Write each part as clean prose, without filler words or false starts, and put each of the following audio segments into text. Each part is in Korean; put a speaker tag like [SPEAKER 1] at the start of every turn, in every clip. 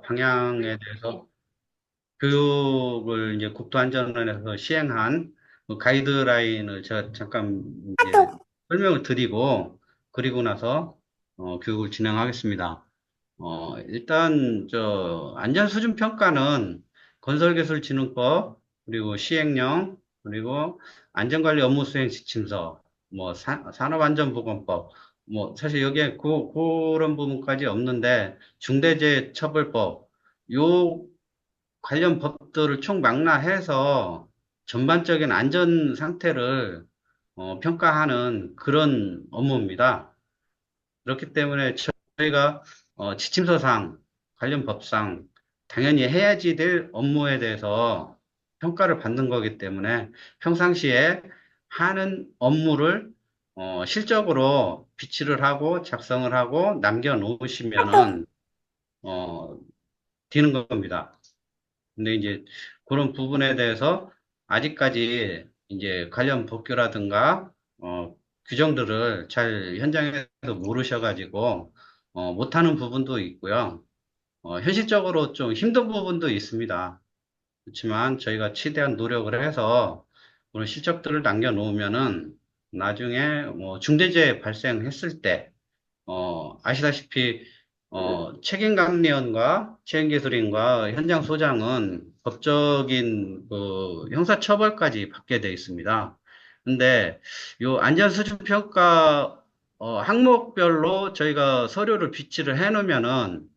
[SPEAKER 1] 방향에 대해서 교육을 이제 국토안전원에서 시행한 그 가이드라인을 제가 잠깐 이제 설명을 드리고, 그리고 나서 교육을 진행하겠습니다. 일단 안전수준평가는 건설기술진흥법, 그리고 시행령, 그리고 안전관리 업무수행 지침서, 뭐 산업안전보건법, 뭐 사실 여기에 그런 부분까지 없는데, 중대재해처벌법, 요 관련 법들을 총망라해서 전반적인 안전 상태를 평가하는 그런 업무입니다. 그렇기 때문에 저희가 지침서상, 관련 법상 당연히 해야지 될 업무에 대해서 평가를 받는 거기 때문에 평상시에 하는 업무를 실적으로 비치를 하고 작성을 하고 남겨놓으시면은 어, 되는 겁니다. 근데 이제 그런 부분에 대해서 아직까지 이제 관련 법규라든가 규정들을 잘 현장에서 모르셔가지고 못하는 부분도 있고요. 현실적으로 좀 힘든 부분도 있습니다. 그렇지만 저희가 최대한 노력을 해서 그런 실적들을 남겨놓으면은 나중에 뭐 중대재해 발생했을 때 아시다시피, 책임감리원과 책임기술인과 현장 소장은 법적인 형사처벌까지 받게 되어 있습니다. 근데 요 안전수준평가 항목별로 저희가 서류를 비치를 해 놓으면은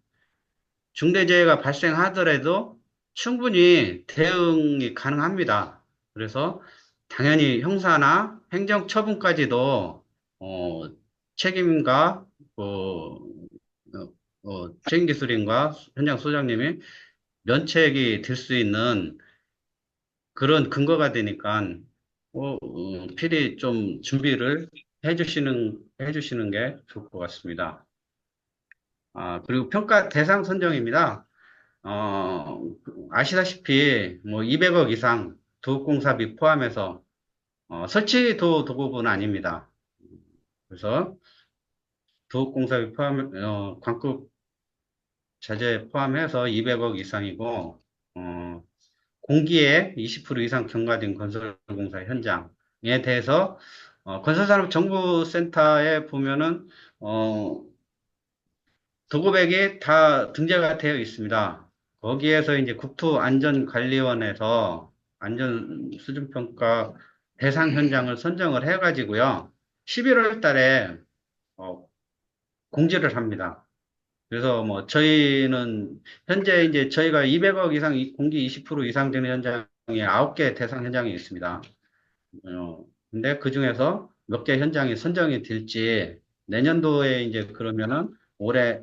[SPEAKER 1] 중대재해가 발생하더라도 충분히 대응이 가능합니다. 그래서 당연히 형사나 행정처분까지도 어, 책임과 책임기술인과 현장 소장님이 면책이 될 수 있는 그런 근거가 되니까 필히 좀 준비를 해주시는 게 좋을 것 같습니다. 그리고 평가 대상 선정입니다. 아시다시피, 뭐, 200억 이상 도급공사비 포함해서, 설치 도급은 아닙니다. 그래서, 도급공사비 광급 자재 포함해서 200억 이상이고, 공기에 20% 이상 경과된 건설공사 현장에 대해서, 건설산업정보센터에 보면은, 도급액이 다 등재가 되어 있습니다. 거기에서 이제 국토안전관리원에서 안전수준평가 대상 현장을 선정을 해가지고요. 11월 달에 어, 공지를 합니다. 그래서 뭐 저희는 현재 이제 저희가 200억 이상 공기 20% 이상 되는 현장이 9개 대상 현장이 있습니다. 근데 그 중에서 몇 개 현장이 선정이 될지 내년도에 이제 그러면은 올해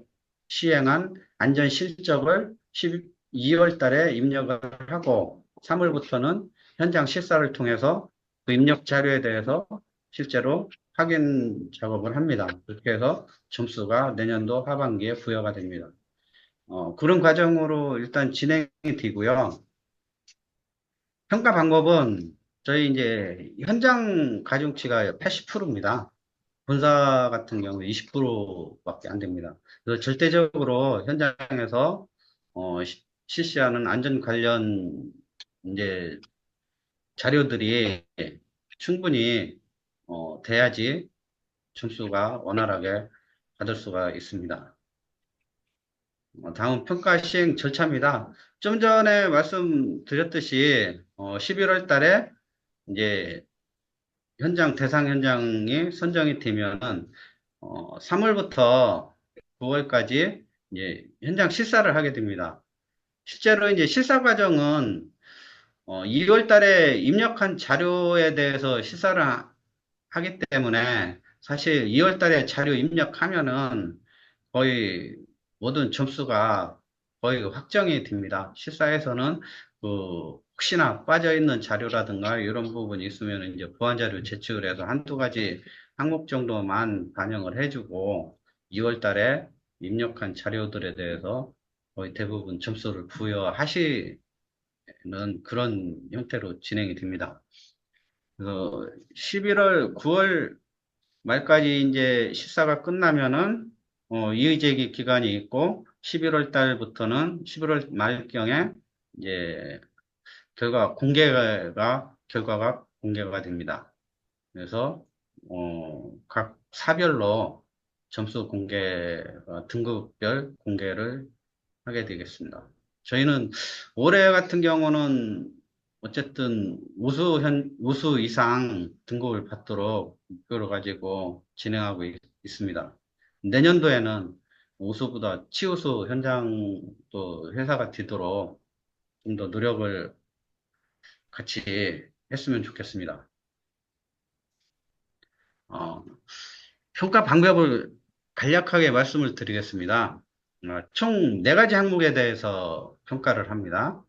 [SPEAKER 1] 시행한 안전 실적을 12월 달에 입력을 하고 3월부터는 현장 실사를 통해서 그 입력 자료에 대해서 실제로 확인 작업을 합니다. 그렇게 해서 점수가 내년도 하반기에 부여가 됩니다. 그런 과정으로 일단 진행이 되고요. 평가 방법은 저희 이제 현장 가중치가 80%입니다. 본사 같은 경우 20%밖에 안 됩니다. 그래서 절대적으로 현장에서 실시하는 안전 관련 이제 자료들이 충분히 돼야지 점수가 원활하게 받을 수가 있습니다. 다음 평가 시행 절차입니다. 좀 전에 말씀드렸듯이 11월 달에 이제 대상 현장이 선정이 되면은 3월부터 9월까지 이제 현장 실사를 하게 됩니다. 실제로 이제 실사 과정은 2월 달에 입력한 자료에 대해서 하기 때문에 사실 2월 달에 자료 입력하면은 거의 모든 점수가 거의 확정이 됩니다. 실사에서는 혹시나 빠져있는 자료라든가 이런 부분이 있으면 이제 보완 자료 제출을 해서 한두 가지 항목 정도만 반영을 해주고 2월 달에 입력한 자료들에 대해서 거의 대부분 점수를 부여하시는 그런 형태로 진행이 됩니다. 그래서 11월, 9월 말까지 이제 실사가 끝나면은 이의제기 기간이 있고 11월 달부터는 11월 말경에 이제 결과가 공개가 됩니다. 그래서, 각 사별로 점수 등급별 공개를 하게 되겠습니다. 저희는 올해 같은 경우는 어쨌든 우수 이상 등급을 받도록 목표를 가지고 진행하고 있습니다. 내년도에는 우수보다 치우수 현장도 회사가 되도록 좀 더 노력을 같이 했으면 좋겠습니다. 어, 평가 방법을 간략하게 말씀을 드리겠습니다. 총 네 가지 항목에 대해서 평가를 합니다.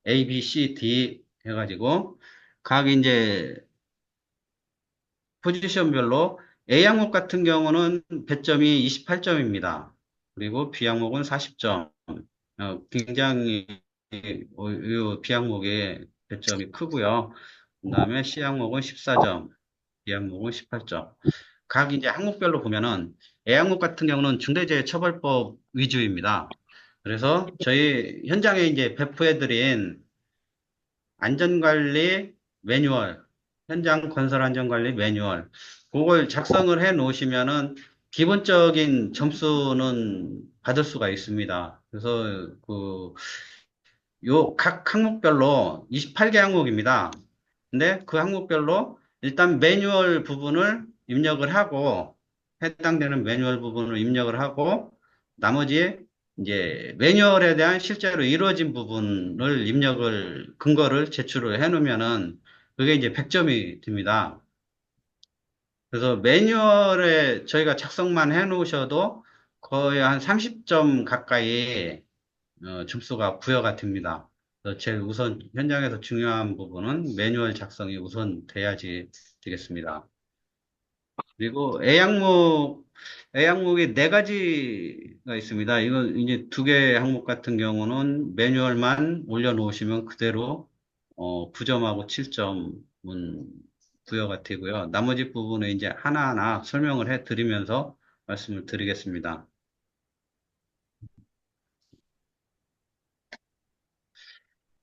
[SPEAKER 1] A, B, C, D 해가지고 각 이제 포지션별로 A 항목 같은 경우는 배점이 28점입니다. 그리고 B 항목은 40점. 굉장히 이 B 항목의 배점이 크고요. 그다음에 C 항목은 14점, D 항목은 18점. 각 이제 항목별로 보면은 A 항목 같은 경우는 중대재해처벌법 위주입니다. 그래서 저희 현장에 이제 배포해드린 안전관리 매뉴얼, 현장 건설 안전관리 매뉴얼, 그걸 작성을 해 놓으시면은 기본적인 점수는 받을 수가 있습니다. 그래서 요 각 항목별로 28개 항목입니다. 근데 그 항목별로 일단 매뉴얼 부분을 입력을 하고 해당되는 매뉴얼 부분을 입력을 하고 나머지 이제 매뉴얼에 대한 실제로 이루어진 부분을 근거를 제출을 해 놓으면은 그게 이제 100점이 됩니다. 그래서 매뉴얼에 저희가 작성만 해 놓으셔도 거의 한 30점 가까이 점수가 부여가 됩니다. 그래서 제일 우선 현장에서 중요한 부분은 매뉴얼 작성이 우선 돼야지 되겠습니다. 그리고 A 항목이 네 가지가 있습니다. 이건 이제 두 개 항목 같은 경우는 매뉴얼만 올려놓으시면 그대로 9점하고 7점은 부여가 되고요. 나머지 부분에 이제 하나하나 설명을 해 드리면서 말씀을 드리겠습니다.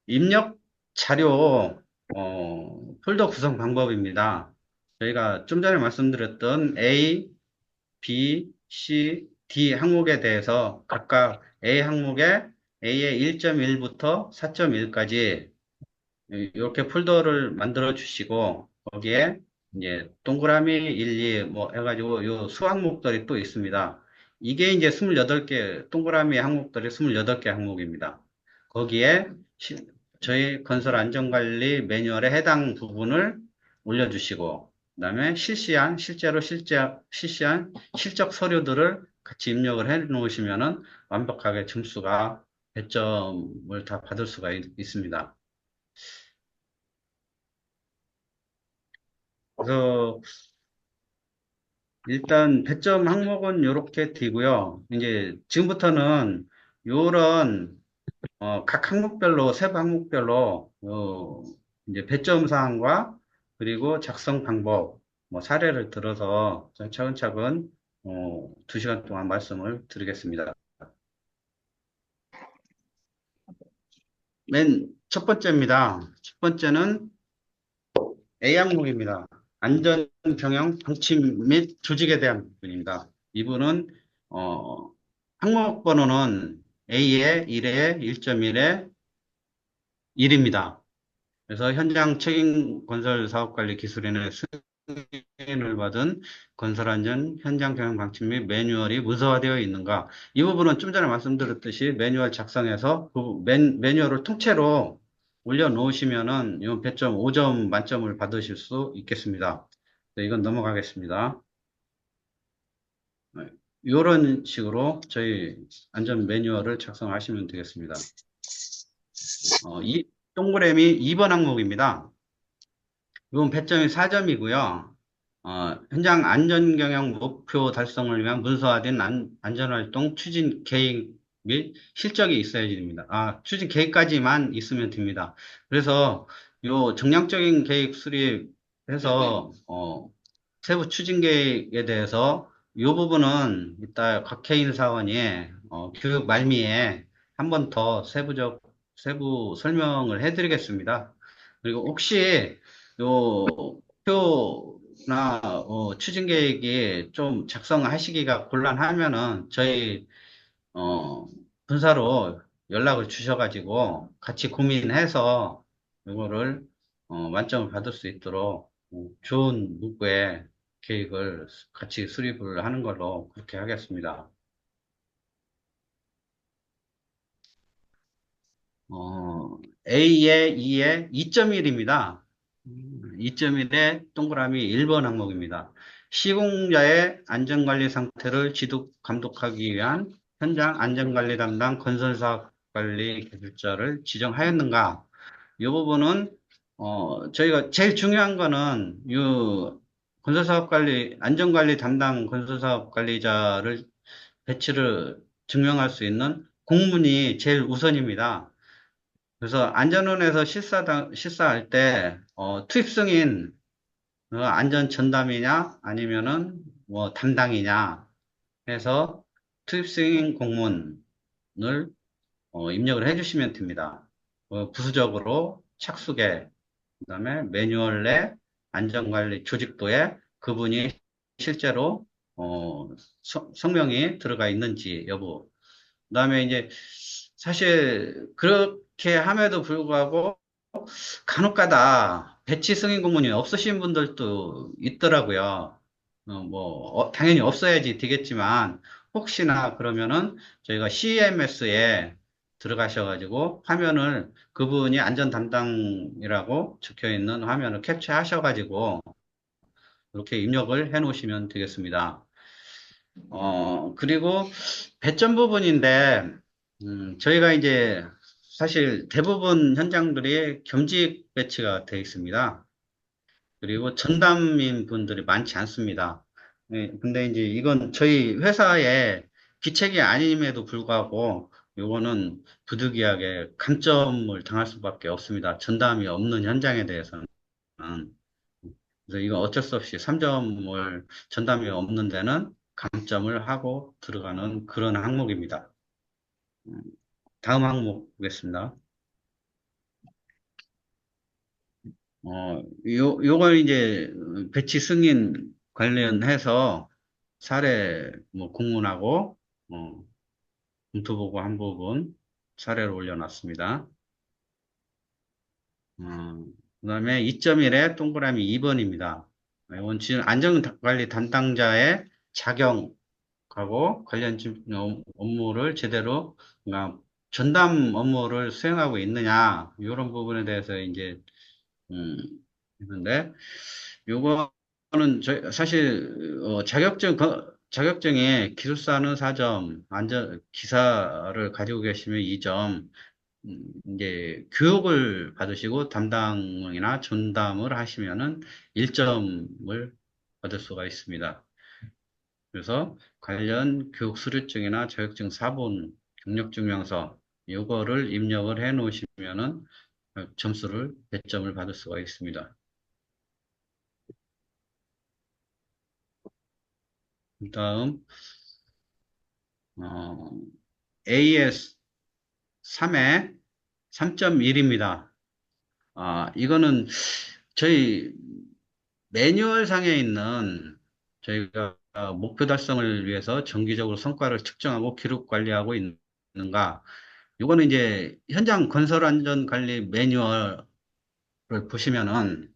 [SPEAKER 1] 입력 자료 폴더 구성 방법입니다. 저희가 좀 전에 말씀드렸던 A, B, C, D 항목에 대해서 각각 A 항목에 A의 1.1부터 4.1까지 이렇게 폴더를 만들어 주시고 거기에 이제 동그라미 1, 2 뭐 해가지고 요 수항목들이 또 있습니다. 이게 이제 28개 동그라미 항목들이 28개 항목입니다. 거기에 저희 건설 안전관리 매뉴얼에 해당 부분을 올려주시고 그다음에 실시한 실적 서류들을 같이 입력을 해 놓으시면은 완벽하게 점수가 100점을 다 받을 수가 있습니다. 그래서 일단 배점 항목은 이렇게 되고요. 이제 지금부터는 요런 각 항목별로 세부 항목별로 이제 배점 사항과 그리고 작성 방법 뭐 사례를 들어서 차근차근 2시간 동안 말씀을 드리겠습니다. 맨 첫 번째입니다. 첫 번째는 A 항목입니다. 안전 경영 방침 및 조직에 대한 부분입니다. 이분은 항목 번호는 A의 1에 1.1에 1입니다. 그래서 현장 책임 건설 사업 관리 기술인의 승인을 받은 건설안전 현장 경영 방침 및 매뉴얼이 문서화되어 있는가? 이 부분은 좀 전에 말씀드렸듯이 매뉴얼 작성해서 그 매뉴얼을 통째로 올려놓으시면은 이 배점 5점 만점을 받으실 수 있겠습니다. 네, 이건 넘어가겠습니다. 이런 식으로 저희 안전 매뉴얼을 작성하시면 되겠습니다. 이 동그라미 2번 항목입니다. 이건 배점이 4점이고요. 현장 안전경영 목표 달성을 위한 문서화된 안전활동 추진 계획 및 실적이 있어야지 됩니다. 추진 계획까지만 있으면 됩니다. 그래서 요 정량적인 계획 수립해서, 세부 추진 계획에 대해서 이 부분은 이따 곽혜인 사원이 교육 말미에 한 번 더 세부 설명을 해드리겠습니다. 그리고 혹시 요 표나 추진 계획이 좀 작성하시기가 곤란하면은 저희 분사로 연락을 주셔가지고 같이 고민해서 이거를 만점을 받을 수 있도록 좋은 문구의 계획을 같이 수립을 하는 걸로 그렇게 하겠습니다. A에 2에 2.1입니다. 2.1에 동그라미 1번 항목입니다. 시공자의 안전관리 상태를 지속 감독하기 위한 현장 안전관리 담당 건설사업관리 기술자를 지정하였는가? 이 부분은 저희가 제일 중요한 거는 이 건설사업관리 안전관리 담당 건설사업관리자를 배치를 증명할 수 있는 공문이 제일 우선입니다. 그래서 안전원에서 실사할 때 투입 승인 안전 전담이냐 아니면은 뭐 담당이냐 해서 투입 승인 공문을 입력을 해주시면 됩니다. 부수적으로 착수계, 그다음에 매뉴얼 내 안전관리 조직도에 그분이 실제로 성명이 들어가 있는지 여부. 그다음에 이제 사실 그렇게 함에도 불구하고 간혹가다 배치 승인 공문이 없으신 분들도 있더라고요. 당연히 없어야지 되겠지만, 혹시나 그러면은 저희가 CMS에 들어가셔가지고 화면을 그분이 안전 담당이라고 적혀 있는 화면을 캡처하셔가지고 이렇게 입력을 해 놓으시면 되겠습니다. 그리고 배점 부분인데, 저희가 이제 사실 대부분 현장들이 겸직 배치가 되어 있습니다. 그리고 전담인 분들이 많지 않습니다. 네, 근데 이제 이건 저희 회사의 기책이 아님에도 불구하고 요거는 부득이하게 감점을 당할 수밖에 없습니다. 전담이 없는 현장에 대해서는. 그래서 이건 어쩔 수 없이 3점을 전담이 없는 데는 감점을 하고 들어가는 그런 항목입니다. 다음 항목 보겠습니다. 요걸 이제 배치 승인 관련해서 사례 뭐 공문하고 검토보고 한 부분 사례를 올려놨습니다. 그다음에 2.1에 동그라미 2번입니다. 이건 지금 안전관리 담당자의 자격하고 관련 업무를 제대로 그러니까 전담 업무를 수행하고 있느냐 이런 부분에 대해서 이제 음, 있는데 요거는 사실 자격증에 기술사는 4점, 기사를 가지고 계시면 2점, 이제 교육을 받으시고 담당이나 전담을 하시면은 1점을 받을 수가 있습니다. 그래서 관련 교육 수료증이나 자격증 사본, 경력증명서 요거를 입력을 해 놓으시면은 점수를 배점을 받을 수가 있습니다. 다음 어, AS 3에 3.1입니다. 이거는 저희 매뉴얼 상에 있는 저희가 목표 달성을 위해서 정기적으로 성과를 측정하고 기록 관리하고 있는가. 이거는 이제 현장 건설 안전 관리 매뉴얼을 보시면은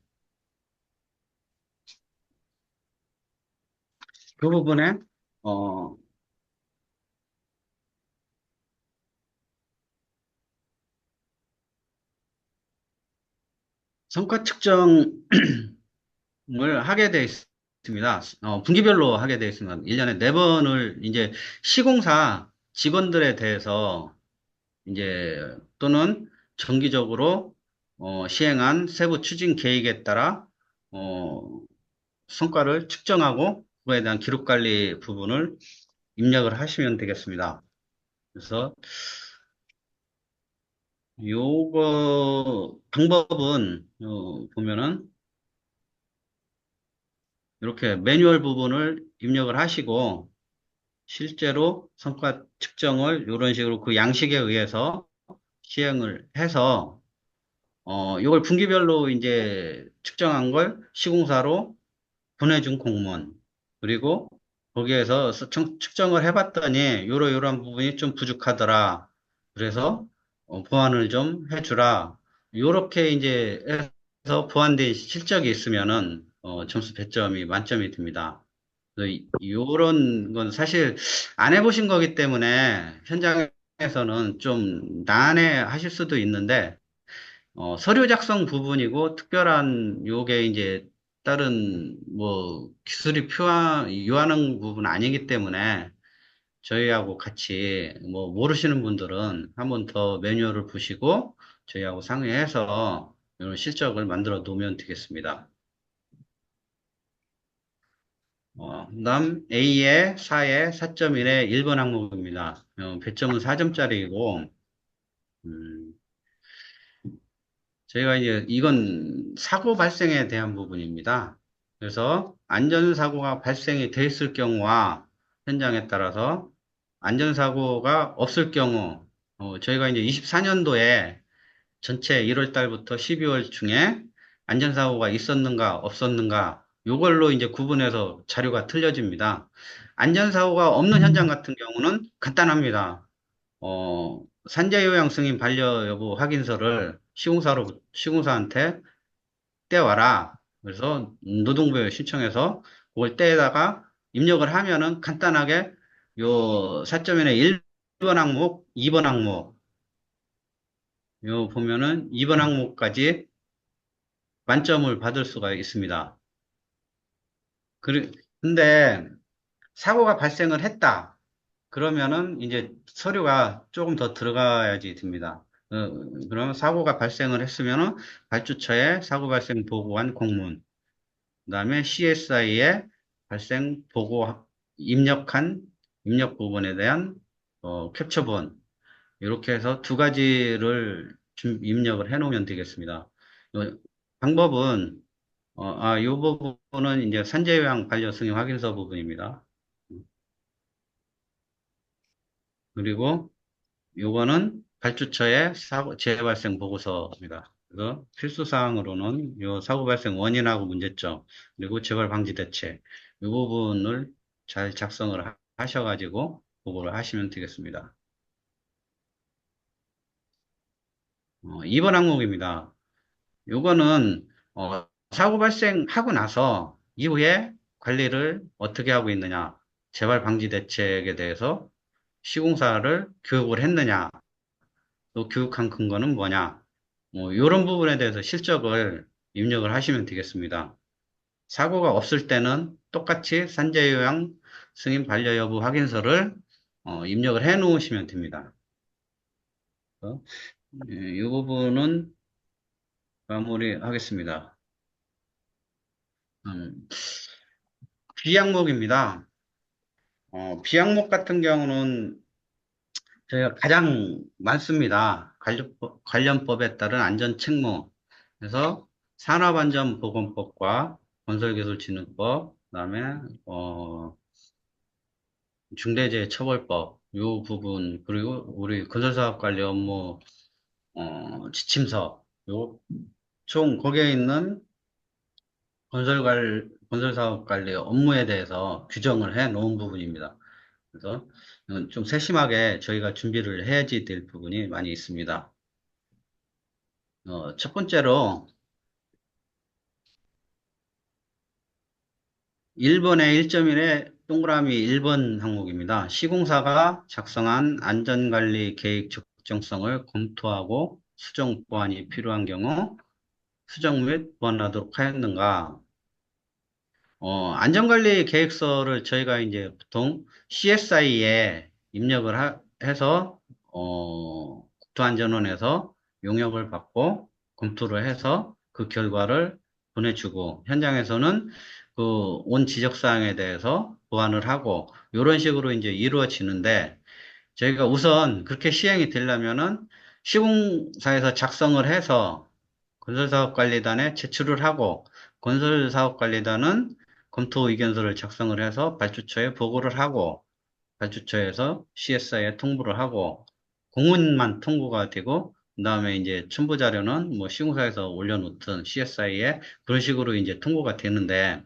[SPEAKER 1] 그 부분에 어, 성과 측정 을 하게 돼 있습니다. 분기별로 하게 돼 있습니다. 1년에 4번을 이제 시공사 직원들에 대해서 이제 또는 정기적으로 시행한 세부 추진 계획에 따라 어, 성과를 측정하고 그거에 대한 기록 관리 부분을 입력을 하시면 되겠습니다. 그래서 요거 방법은 보면은 이렇게 매뉴얼 부분을 입력을 하시고 실제로 성과 측정을 이런 식으로 그 양식에 의해서 시행을 해서 이걸 분기별로 이제 측정한 걸 시공사로 보내준 공무원. 그리고 거기에서 측정을 해봤더니 요러요러한 부분이 좀 부족하더라. 그래서 보완을 좀 해주라. 요렇게 이제 해서 보완된 실적이 있으면은 점수 배점이 만점이 듭니다. 요런 건 사실 안 해보신 거기 때문에 현장에서는 좀 난해하실 수도 있는데 서류 작성 부분이고 특별한 요게 이제 다른 뭐 기술이 요하는 부분 아니기 때문에 저희하고 같이 뭐 모르시는 분들은 한번 더 매뉴얼을 보시고 저희하고 상의해서 이런 실적을 만들어 놓으면 되겠습니다. 그다음 A에 4에 4.1에 1번 항목입니다. 배점은 4점짜리이고 저희가 이제 이건 사고 발생에 대한 부분입니다. 그래서 안전사고가 발생이 돼 있을 경우와 현장에 따라서 안전사고가 없을 경우, 저희가 이제 24년도에 전체 1월 달부터 12월 중에 안전사고가 있었는가 없었는가 요걸로 이제 구분해서 자료가 틀려집니다. 안전사고가 없는 현장 같은 경우는 간단합니다. 산재요양 승인 반려 여부 확인서를 시공사한테 떼와라. 그래서 노동부에 신청해서 그걸 떼다가 입력을 하면은 간단하게 요 4.1의 1번 항목, 2번 항목, 요 보면은 2번 항목까지 만점을 받을 수가 있습니다. 근데 사고가 발생을 했다. 그러면은 이제 서류가 조금 더 들어가야지 됩니다. 그러면 사고가 발생을 했으면은 발주처에 사고 발생 보고한 공문, 그다음에 CSI에 발생 보고 입력한 입력 부분에 대한 캡처본 이렇게 해서 두 가지를 입력을 해 놓으면 되겠습니다. 방법은 이 부분은 이제 산재요양 반려 승인 확인서 부분입니다. 그리고 요거는 발주처의 사고, 재해 발생 보고서입니다. 그래서 필수 사항으로는 요 사고 발생 원인하고 문제점, 그리고 재발 방지 대책, 이 부분을 잘 작성을 하셔가지고 보고를 하시면 되겠습니다. 2번 항목입니다. 요거는, 사고 발생하고 나서 이후에 관리를 어떻게 하고 있느냐, 재발 방지 대책에 대해서 시공사를 교육을 했느냐, 또 교육한 근거는 뭐냐, 뭐, 이런 부분에 대해서 실적을 입력을 하시면 되겠습니다. 사고가 없을 때는 똑같이 산재요양 승인 반려 여부 확인서를 입력을 해 놓으시면 됩니다. 이 부분은 마무리하겠습니다. 음, B항목입니다. B항목 같은 경우는 저희가 가장 많습니다. 관련법에 따른 안전책무. 그래서 산업안전보건법과 건설기술진흥법, 그다음에 중대재해처벌법 요 부분 그리고 우리 건설사업관리 업무 지침서 요 총 거기에 있는 건설사업관리 업무에 대해서 규정을 해 놓은 부분입니다. 그래서 좀 세심하게 저희가 준비를 해야지 될 부분이 많이 있습니다. 첫 번째로 1번의 1.1의 동그라미 1번 항목입니다. 시공사가 작성한 안전관리 계획 적정성을 검토하고 수정 보완이 필요한 경우 수정 및 보완하도록 하였는가? 안전관리 계획서를 저희가 이제 보통 CSI에 입력을 해서, 국토안전원에서 용역을 받고 검토를 해서 그 결과를 보내주고, 현장에서는 그 온 지적사항에 대해서 보완을 하고, 이런 식으로 이제 이루어지는데, 저희가 우선 그렇게 시행이 되려면은 시공사에서 작성을 해서 건설사업관리단에 제출을 하고, 건설사업관리단은 검토 의견서를 작성을 해서 발주처에 보고를 하고, 발주처에서 CSI에 통보를 하고 공문만 통보가 되고 그다음에 이제 첨부 자료는 뭐 시공사에서 올려놓든 CSI에 그런 식으로 이제 통보가 되는데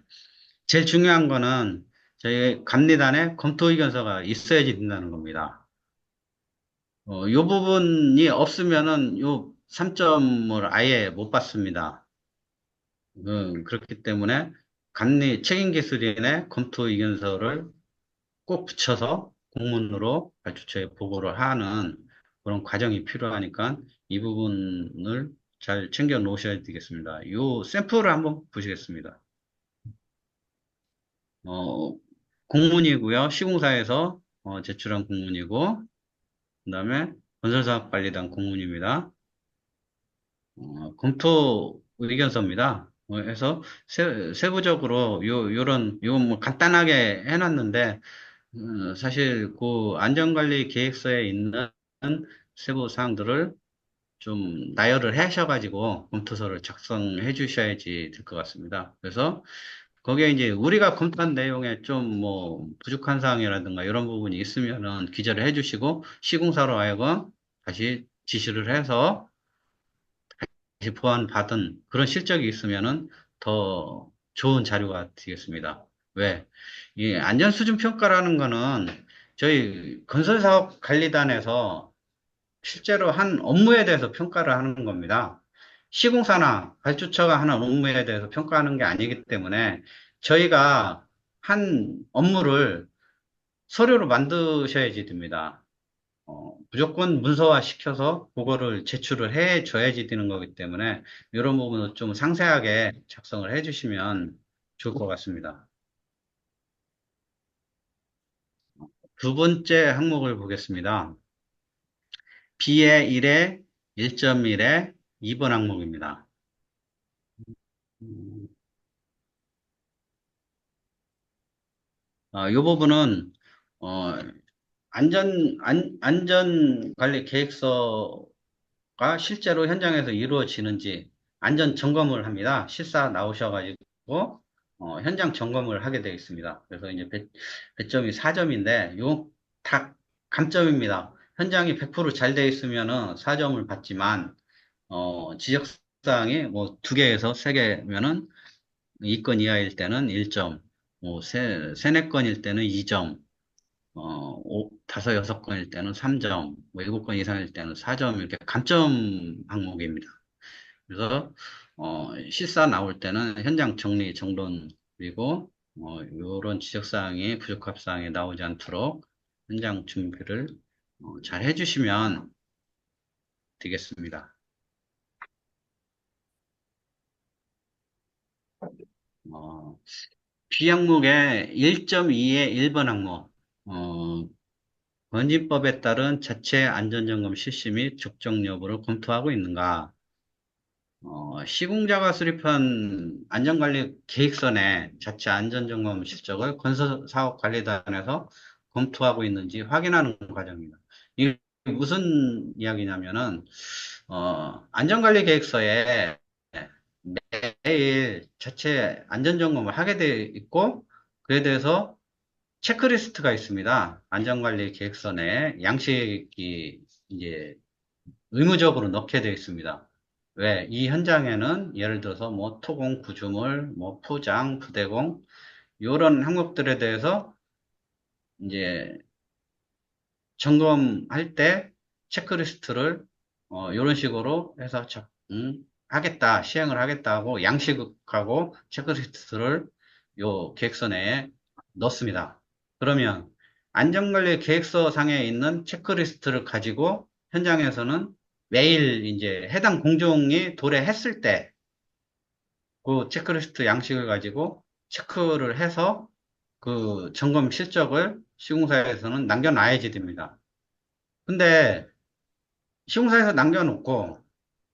[SPEAKER 1] 제일 중요한 거는 저희 감리단에 검토 의견서가 있어야지 된다는 겁니다. 요 부분이 없으면은 요 3점을 아예 못 받습니다. 그렇기 때문에 감리 책임기술인의 검토 의견서를 꼭 붙여서 공문으로 발주처에 보고를 하는 그런 과정이 필요하니까 이 부분을 잘 챙겨 놓으셔야 되겠습니다. 요 샘플을 한번 보시겠습니다. 어, 공문이고요. 시공사에서 제출한 공문이고, 그다음에 건설사업관리단 공문입니다. 검토 의견서입니다. 해서 세부적으로 요런 뭐 간단하게 해놨는데 사실 그 안전관리 계획서에 있는 세부 사항들을 좀 나열을 하셔가지고 검토서를 작성해 주셔야지 될 것 같습니다. 그래서 거기에 이제 우리가 검토한 내용에 좀 뭐 부족한 사항이라든가 이런 부분이 있으면은 기재를 해 주시고 시공사로 하여금 다시 지시를 해서 다시 보완받은 그런 실적이 있으면은 더 좋은 자료가 되겠습니다. 왜? 이 안전수준 평가라는 거는 저희 건설사업관리단에서 실제로 한 업무에 대해서 평가를 하는 겁니다. 시공사나 발주처가 하는 업무에 대해서 평가하는 게 아니기 때문에 저희가 한 업무를 서류로 만드셔야지 됩니다. 무조건 문서화 시켜서 그거를 제출을 해 줘야지 되는 거기 때문에 이런 부분을 좀 상세하게 작성을 해 주시면 좋을 것 같습니다. 두 번째 항목을 보겠습니다. B의 1에 1.1에 2번 항목입니다. 음, 이 부분은, 어, 안전관리 계획서가 실제로 현장에서 이루어지는지 안전 점검을 합니다. 실사 나오셔가지고, 현장 점검을 하게 되어 있습니다. 그래서 이제 배점이 4점인데, 요, 다 감점입니다. 현장이 100%잘 되어 있으면은 4점을 받지만, 지적사항이 뭐 2개에서 3개면은 2건 이하일 때는 1점, 뭐 세네 건일 때는 2점, 다섯, 여섯 건일 때는 3점, 뭐 7건 이상일 때는 4점, 이렇게 감점 항목입니다. 그래서, 실사 나올 때는 현장 정리, 정돈, 그리고, 요런 지적사항이, 부적합사항이 나오지 않도록 현장 준비를 잘 해주시면 되겠습니다. 어, B 항목의 1.2의 1번 항목, 건진법에 따른 자체 안전점검 실시 및 적정 여부를 검토하고 있는가? 시공자가 수립한 안전관리 계획서내 자체 안전점검 실적을 건설사업관리단에서 검토하고 있는지 확인하는 과정입니다. 이게 무슨 이야기냐면은, 안전관리 계획서에 매일 자체 안전점검을 하게 돼 있고, 그에 대해서 체크리스트가 있습니다. 안전관리 계획서 내에 양식이 이제 의무적으로 넣게 되어 있습니다. 왜? 이 현장에는 예를 들어서 뭐 토공, 구조물, 뭐 포장, 부대공, 이런 항목들에 대해서 이제 점검할 때 체크리스트를 이런 식으로 해서 하겠다, 시행을 하겠다고 양식하고 체크리스트를 요 계획서 내에 넣습니다. 그러면 안전관리 계획서 상에 있는 체크리스트를 가지고 현장에서는 매일 이제 해당 공종이 도래했을 때 그 체크리스트 양식을 가지고 체크를 해서 그 점검 실적을 시공사에서는 남겨놔야지 됩니다. 근데 시공사에서 남겨놓고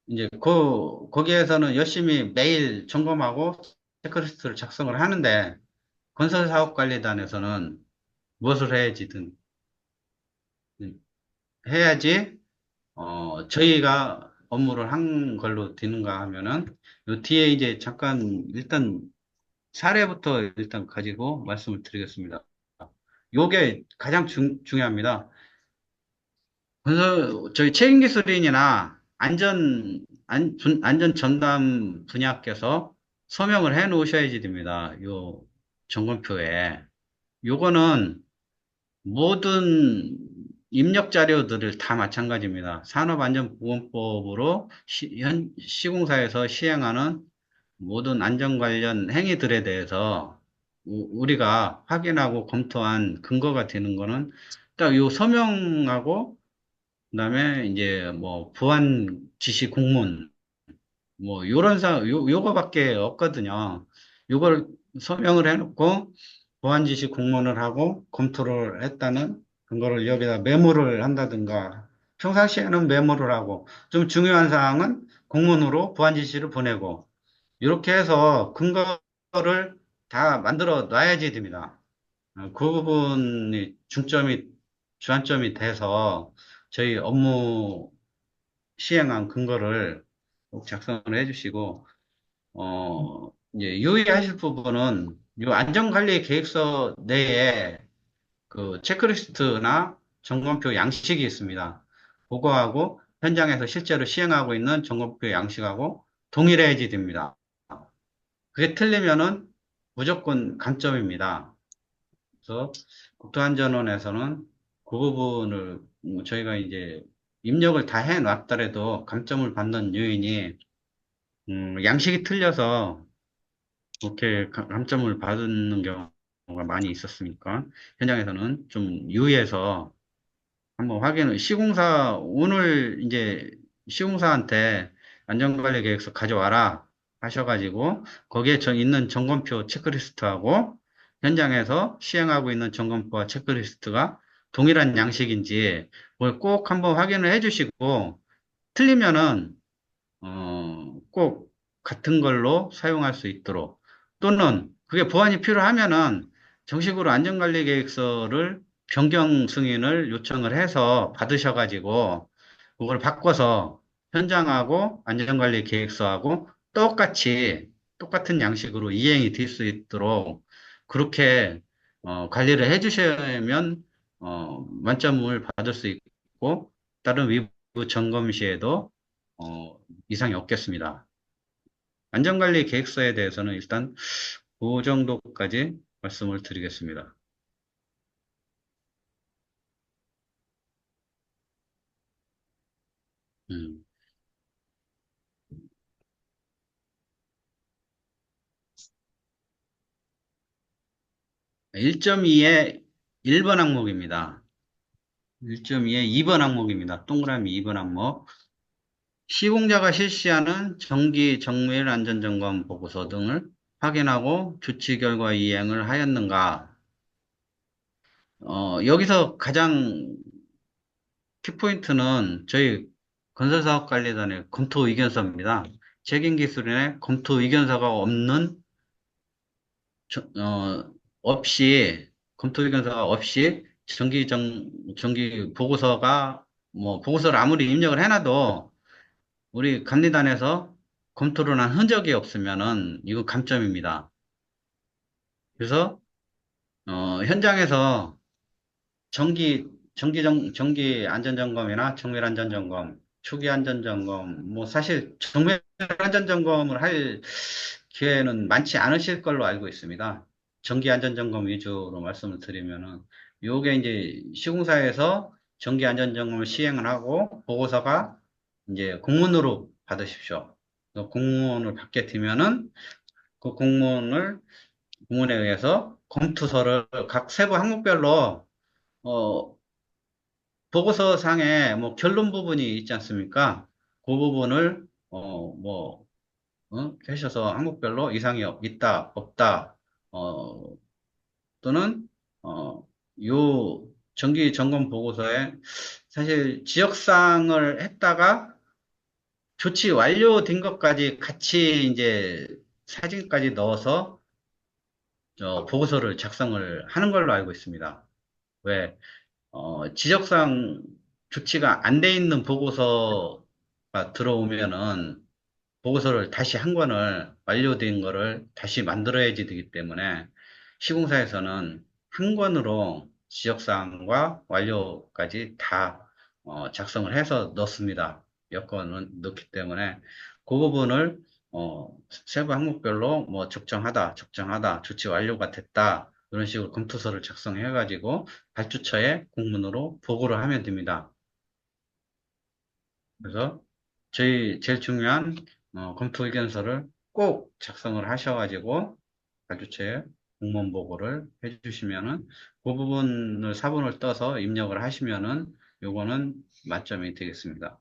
[SPEAKER 1] 이제 거기에서는 열심히 매일 점검하고 체크리스트를 작성을 하는데 건설사업관리단에서는 무엇을 해야지 저희가 업무를 한 걸로 되는가 하면은 요 뒤에 이제 잠깐 일단 사례부터 일단 가지고 말씀을 드리겠습니다. 요게 가장 중요합니다. 그래서 저희 책임기술인이나 안전 전담 분야께서 서명을 해 놓으셔야지 됩니다. 요 점검표에. 요거는 모든 입력 자료들을 다 마찬가지입니다. 산업안전보건법으로 시공사에서 시행하는 모든 안전 관련 행위들에 대해서 우리가 확인하고 검토한 근거가 되는 거는 딱 요 서명하고 그다음에 이제 뭐 보안 지시 공문 뭐 요거밖에 없거든요. 요걸 서명을 해놓고 보안 지시 공문을 하고 검토를 했다는 근거를 여기다 메모를 한다든가 평상시에는 메모를 하고 좀 중요한 사항은 공문으로 보안 지시를 보내고 이렇게 해서 근거를 다 만들어 놔야지 됩니다. 그 부분이 주안점이 돼서 저희 업무 시행한 근거를 꼭 작성을 해주시고, 이제 유의하실 부분은 요 안전관리 계획서 내에 그 체크리스트나 점검표 양식이 있습니다. 그거하고 현장에서 실제로 시행하고 있는 점검표 양식하고 동일해야지 됩니다. 그게 틀리면은 무조건 감점입니다. 그래서 국토안전원에서는 그 부분을 저희가 이제 입력을 다 해놨더라도 감점을 받는 요인이 양식이 틀려서 그렇게 감점을 받는 경우가 많이 있었으니까 현장에서는 좀 유의해서 한번 오늘 이제 시공사한테 안전관리 계획서 가져와라 하셔가지고 거기에 있는 점검표 체크리스트하고 현장에서 시행하고 있는 점검표와 체크리스트가 동일한 양식인지 그걸 꼭 한번 확인을 해주시고 틀리면은 꼭 같은 걸로 사용할 수 있도록 또는 그게 보완이 필요하면은 정식으로 안전관리 계획서를 변경 승인을 요청을 해서 받으셔가지고 그걸 바꿔서 현장하고 안전관리 계획서하고 똑같은 양식으로 이행이 될 수 있도록 그렇게 관리를 해주시면 만점을 받을 수 있고 다른 위부 점검 시에도 이상이 없겠습니다. 안전관리 계획서에 대해서는 일단 그 정도까지 말씀을 드리겠습니다. 음. 1.2의 1번 항목입니다. 1.2의 2번 항목입니다. 동그라미 2번 항목. 시공자가 실시하는 정기 정밀 안전점검 보고서 등을 확인하고 조치 결과 이행을 하였는가. 여기서 가장 키포인트는 저희 건설사업관리단의 검토 의견서입니다. 책임기술인의 검토 의견서가 없이, 검토 의견서가 없이 정기 보고서가, 뭐, 보고서를 아무리 입력을 해놔도 우리 감리단에서 검토를 한 흔적이 없으면은 이거 감점입니다. 그래서, 현장에서 정기 안전점검이나 정밀 안전점검, 초기 안전점검, 뭐 사실 정밀 안전점검을 할 기회는 많지 않으실 걸로 알고 있습니다. 정기 안전점검 위주로 말씀을 드리면은, 요게 이제 시공사에서 정기 안전점검을 시행을 하고, 보고서가 이제 공문으로 받으십시오. 그 공문을 받게 되면은, 그 공문에 의해서 검투서를 각 세부 항목별로 어, 보고서 상에 뭐 결론 부분이 있지 않습니까? 그 부분을 하셔서 항목별로 이상이 있다, 없다, 어, 또는 요 정기 점검 보고서에 사실 지적사항을 했다가 조치 완료된 것까지 같이 이제 사진까지 넣어서 보고서를 작성을 하는 걸로 알고 있습니다. 왜 지적상 조치가 안 돼 있는 보고서가 들어오면은 보고서를 다시 한 권을 완료된 거를 다시 만들어야지 되기 때문에 시공사에서는 한 권으로 지적사항과 완료까지 다 작성을 해서 넣습니다. 여건은 넣기 때문에 그 부분을 세부 항목별로 뭐 적정하다, 조치 완료가 됐다. 이런 식으로 검토서를 작성해가지고 발주처에 공문으로 보고를 하면 됩니다. 그래서 저희 제일 중요한 검토 의견서를 꼭 작성을 하셔가지고 발주처에 공무원 보고를 해주시면은 그 부분을 사본을 떠서 입력을 하시면은 요거는 만점이 되겠습니다.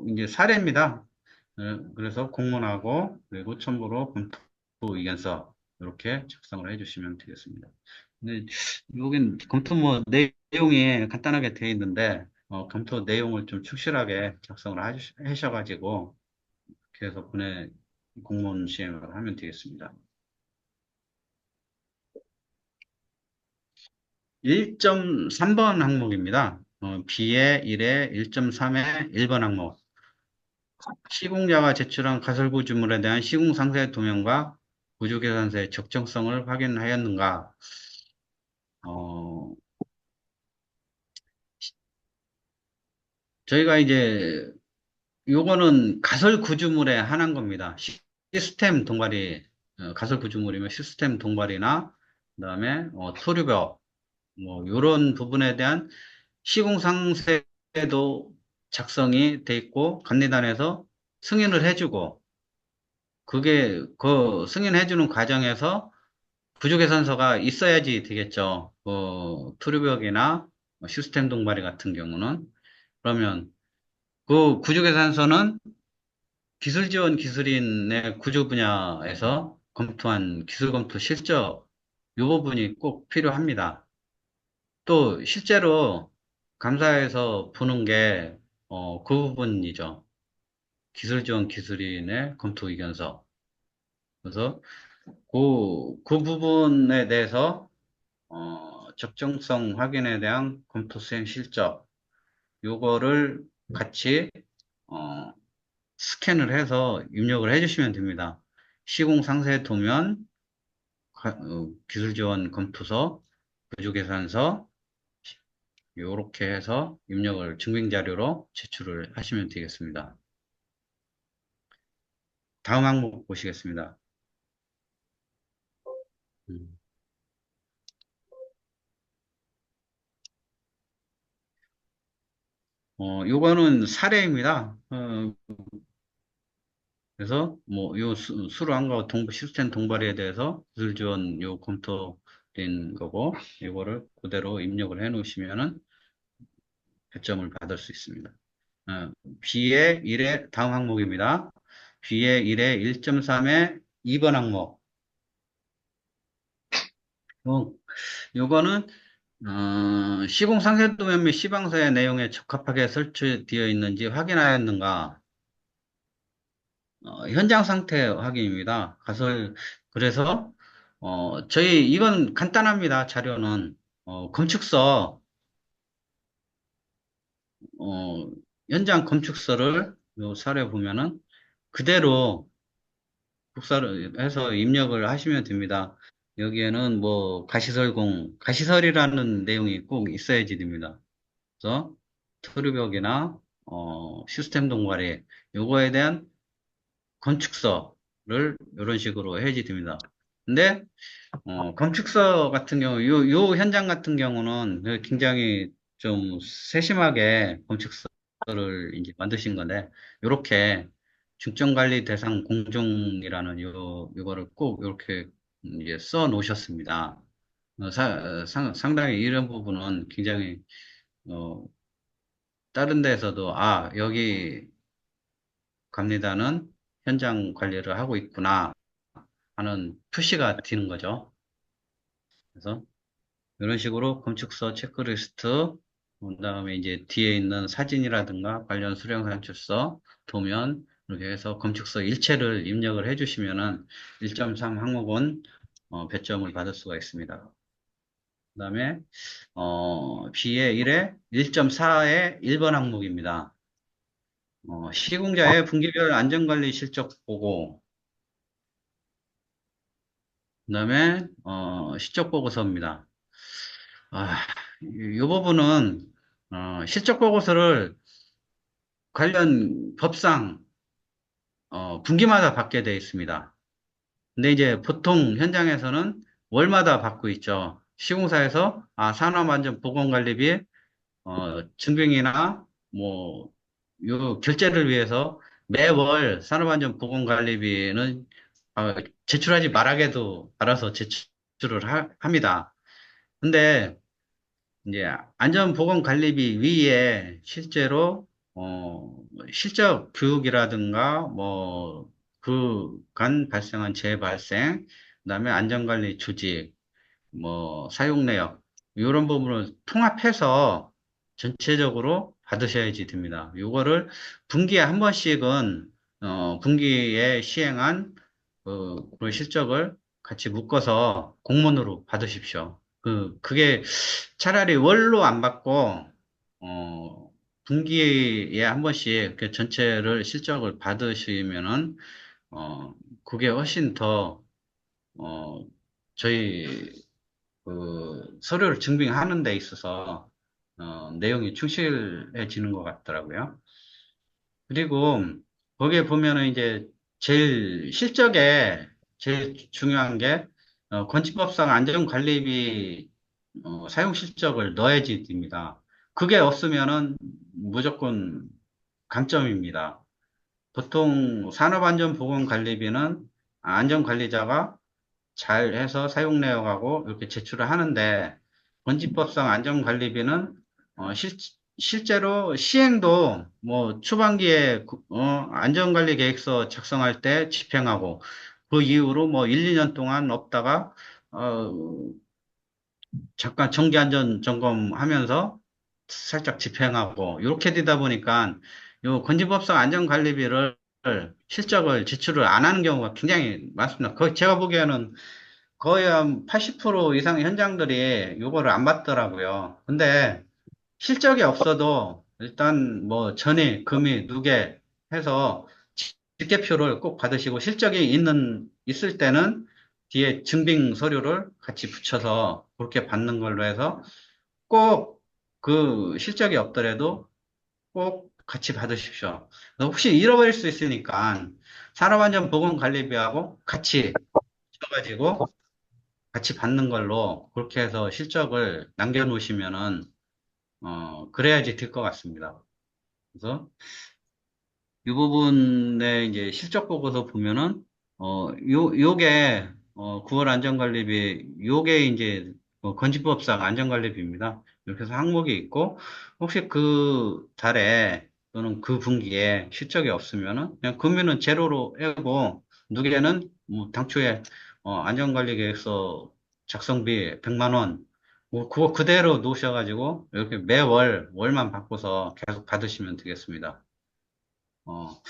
[SPEAKER 1] 이제 사례입니다. 그래서 공문하고 그리고 첨부로 검토 의견서 이렇게 작성을 해주시면 되겠습니다. 근데 여긴 검토 뭐 내용이 간단하게 되어 있는데 검토 내용을 좀 충실하게 작성을 하셔가지고 이렇게 해서 공무원 시행을 하면 되겠습니다. 1.3번 항목입니다. B의 1의 1.3의 1번 항목. 시공자가 제출한 가설구조물에 대한 시공 상세 도면과 구조계산서의 적정성을 확인하였는가? 어, 저희가 이제 요거는 가설 구조물에 한한 겁니다. 시스템 동발이 가설 구조물이면 시스템 동발이나 그다음에 토류벽 뭐 요런 부분에 대한 시공 상세도 작성이 돼 있고 감리단에서 승인을 해주고 그게 그 승인해주는 과정에서 구조계산서가 있어야지 되겠죠. 토류벽이나 시스템 동발이 같은 경우는 그러면 그 구조계산서는 기술지원 기술인의 구조 분야에서 검토한 기술검토 실적 이 부분이 꼭 필요합니다. 또 실제로 감사에서 보는 게 그 부분이죠. 기술지원 기술인의 검토 의견서. 그래서 그 부분에 대해서 적정성 확인에 대한 검토 수행 실적 요거를 같이 어, 스캔을 해서 입력을 해주시면 됩니다. 시공 상세 도면, 기술 지원 검토서, 구조 계산서 요렇게 해서 입력을 증빙 자료로 제출을 하시면 되겠습니다. 다음 항목 보시겠습니다. 음, 요거는 사례입니다. 그래서 뭐 요 수로안과 시스템 동발에 대해서 기술 지원 요 검토된 거고 이거를 그대로 입력을 해 놓으시면은 배점을 받을 수 있습니다. B의 1의 다음 항목입니다. B의 1의 1.3의 2번 항목. 요, 요거는 시공 상세도면 및 시방서의 내용에 적합하게 설치되어 있는지 확인하였는가? 현장 상태 확인입니다. 그래서, 저희, 이건 간단합니다. 자료는. 건축서, 어, 현장 건축서를 요 사례 보면은 그대로 복사를 해서 입력을 하시면 됩니다. 여기에는 뭐, 가시설이라는 내용이 꼭 있어야지 됩니다. 그래서, 토류벽이나, 시스템 동관리, 요거에 대한 건축서를 이런 식으로 해야지 됩니다. 근데 건축서 같은 경우, 요 현장 같은 경우는 굉장히 좀 세심하게 건축서를 이제 만드신 건데, 요렇게 중점관리 대상 공종이라는 요거를 꼭 이렇게 이제 써 놓으셨습니다. 상당히 이런 부분은 굉장히, 어, 다른 데에서도, 여기 갑니다는 현장 관리를 하고 있구나 하는 표시가 되는 거죠. 그래서 이런 식으로 건축서 체크리스트, 그다음에 이제 뒤에 있는 사진이라든가 관련 수령산출서, 도면 이렇게 해서 건축서 일체를 입력을 해주시면은 1.3 항목은 배점을 받을 수가 있습니다. 그다음에 B의 1에 1.4의 1번 항목입니다. 시공자의 분기별 안전관리 실적 보고 그다음에 실적 보고서입니다. 아, 이 부분은 실적 보고서를 관련 법상 분기마다 받게 되어 있습니다. 근데 이제 보통 현장에서는 월마다 받고 있죠. 시공사에서 산업안전보건관리비 증빙이나 뭐 요 결제를 위해서 매월 산업안전보건관리비는 제출하지 말아게도 알아서 제출을 합니다. 근데 이제 안전보건관리비 위에 실제로 실적 교육이라든가 뭐 그간 발생한 재발생, 그다음에 안전관리 조직, 뭐 사용 내역 이런 부분을 통합해서 전체적으로 받으셔야지 됩니다. 요거를 분기에 한 번씩은 분기에 시행한 그 실적을 같이 묶어서 공문으로 받으십시오. 그게 차라리 월로 안 받고 분기에 한 번씩 그 전체를 실적을 받으시면은 그게 훨씬 더 저희 서류를 증빙하는 데 있어서 내용이 충실해지는 것 같더라고요. 그리고 거기에 보면은 이제 제일 실적에 제일 중요한 게 건축법상 안전관리비 사용 실적을 넣어야지 됩니다. 그게 없으면은 무조건 감점입니다. 보통 산업안전보건관리비는 안전관리자가 잘 해서 사용 내역하고 이렇게 제출을 하는데 건지법상 안전관리비는 실제로 시행도 뭐 초반기에 안전관리 계획서 작성할 때 집행하고 그 이후로 뭐 1, 2년 동안 없다가 어, 잠깐 정기 안전 점검하면서 살짝 집행하고 이렇게 되다 보니까 요 건지법상 안전관리비를 실적을 제출을 안 하는 경우가 굉장히 많습니다. 거의 제가 보기에는 거의 한 80% 이상의 현장들이 요거를 안 받더라고요. 근데 실적이 없어도 일단 뭐 전이, 금이, 누계 해서 집계표를 꼭 받으시고 실적이 있을 때는 뒤에 증빙 서류를 같이 붙여서 그렇게 받는 걸로 해서 꼭 그 실적이 없더라도 꼭 같이 받으십시오. 혹시 잃어버릴 수 있으니까 산업안전보건관리비하고 같이 쳐가지고 같이 받는 걸로 그렇게 해서 실적을 남겨놓으시면은 그래야지 될 것 같습니다. 그래서 이 부분에 이제 실적 보고서 보면은 요게 9월 안전관리비 요게 이제 건축법상 안전관리비입니다. 이렇게 해서 항목이 있고 혹시 그 달에 또는 그 분기에 실적이 없으면은 그냥 금리는 제로로 하고 누계는 뭐 당초에 안전관리 계획서 작성비 100만 원 뭐 그거 그대로 놓으셔가지고 이렇게 매월 월만 바꿔서 계속 받으시면 되겠습니다. 어,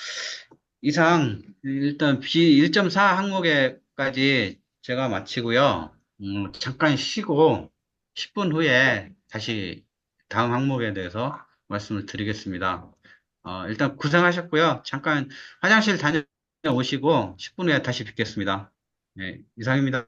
[SPEAKER 1] 이상 일단 B 1.4 항목에까지 제가 마치고요. 잠깐 쉬고 10분 후에 다시 다음 항목에 대해서 말씀을 드리겠습니다. 일단 고생하셨고요. 잠깐 화장실 다녀오시고 10분 후에 다시 뵙겠습니다. 네, 이상입니다.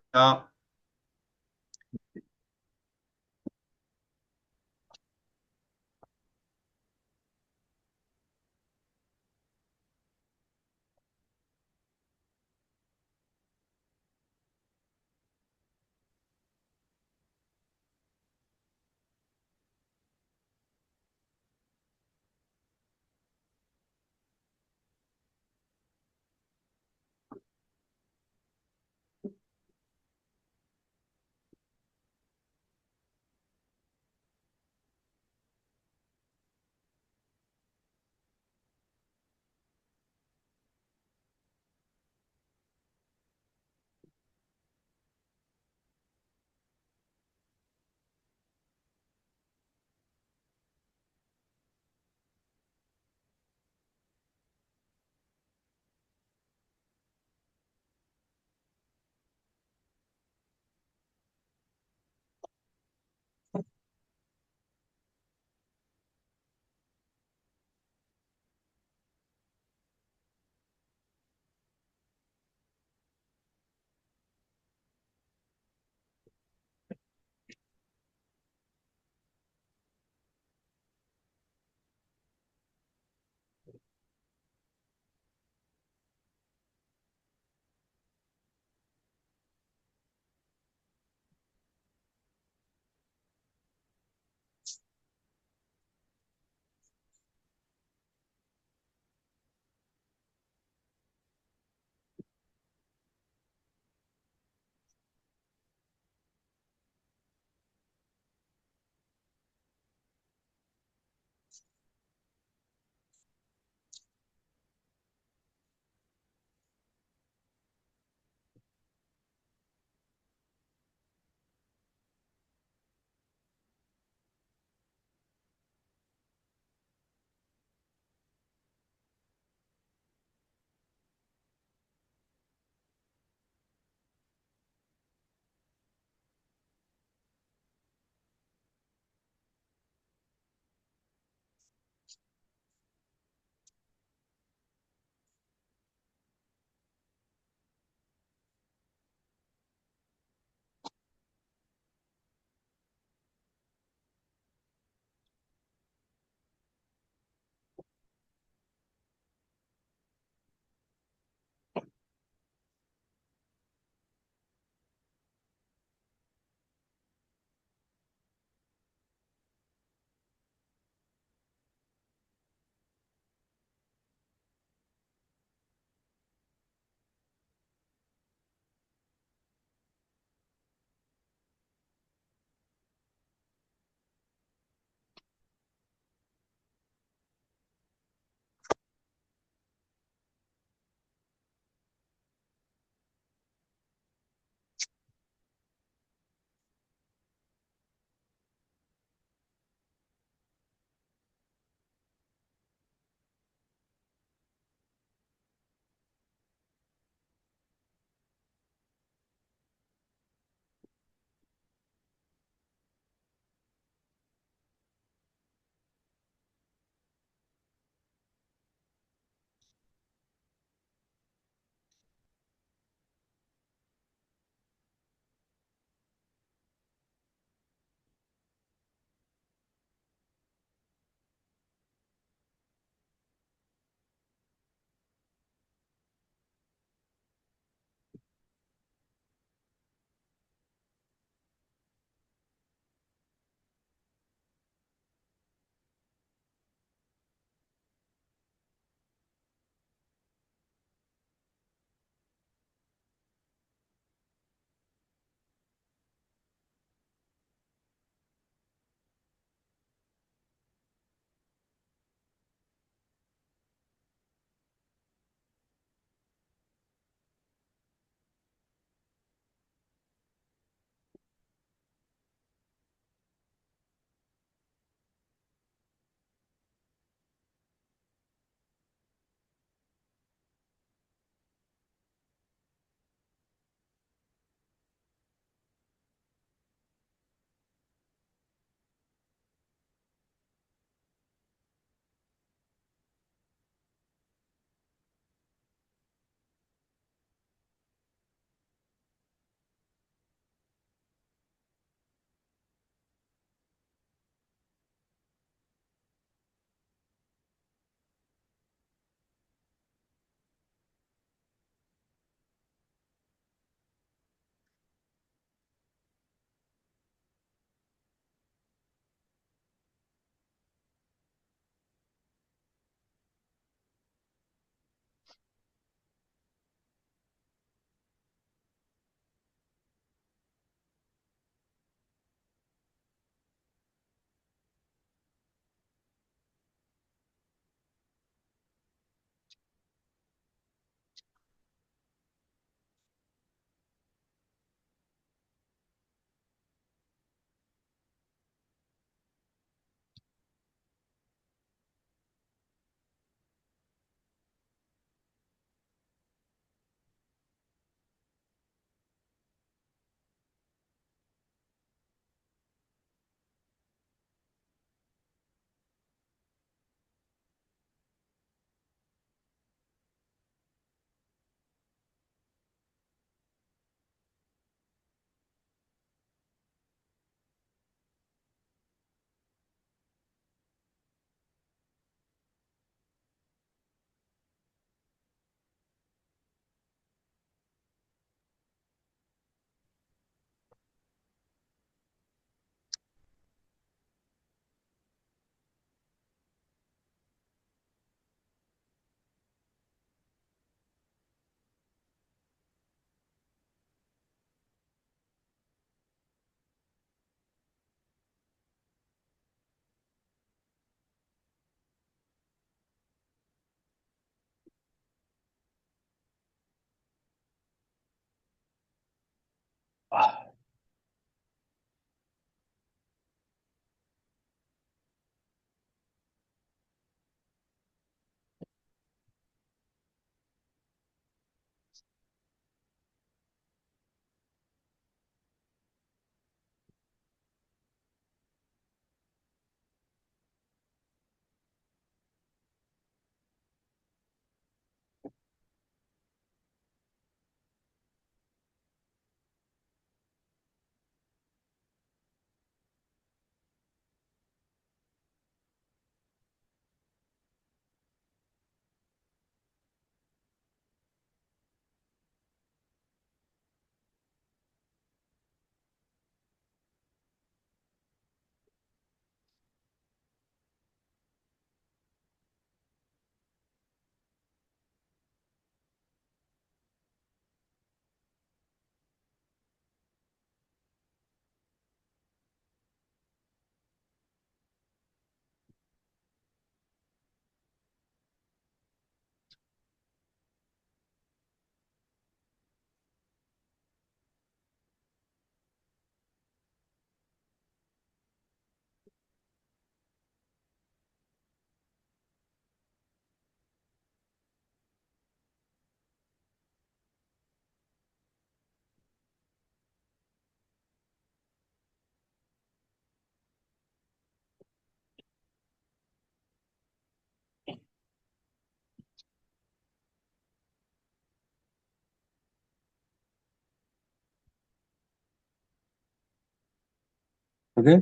[SPEAKER 2] Okay?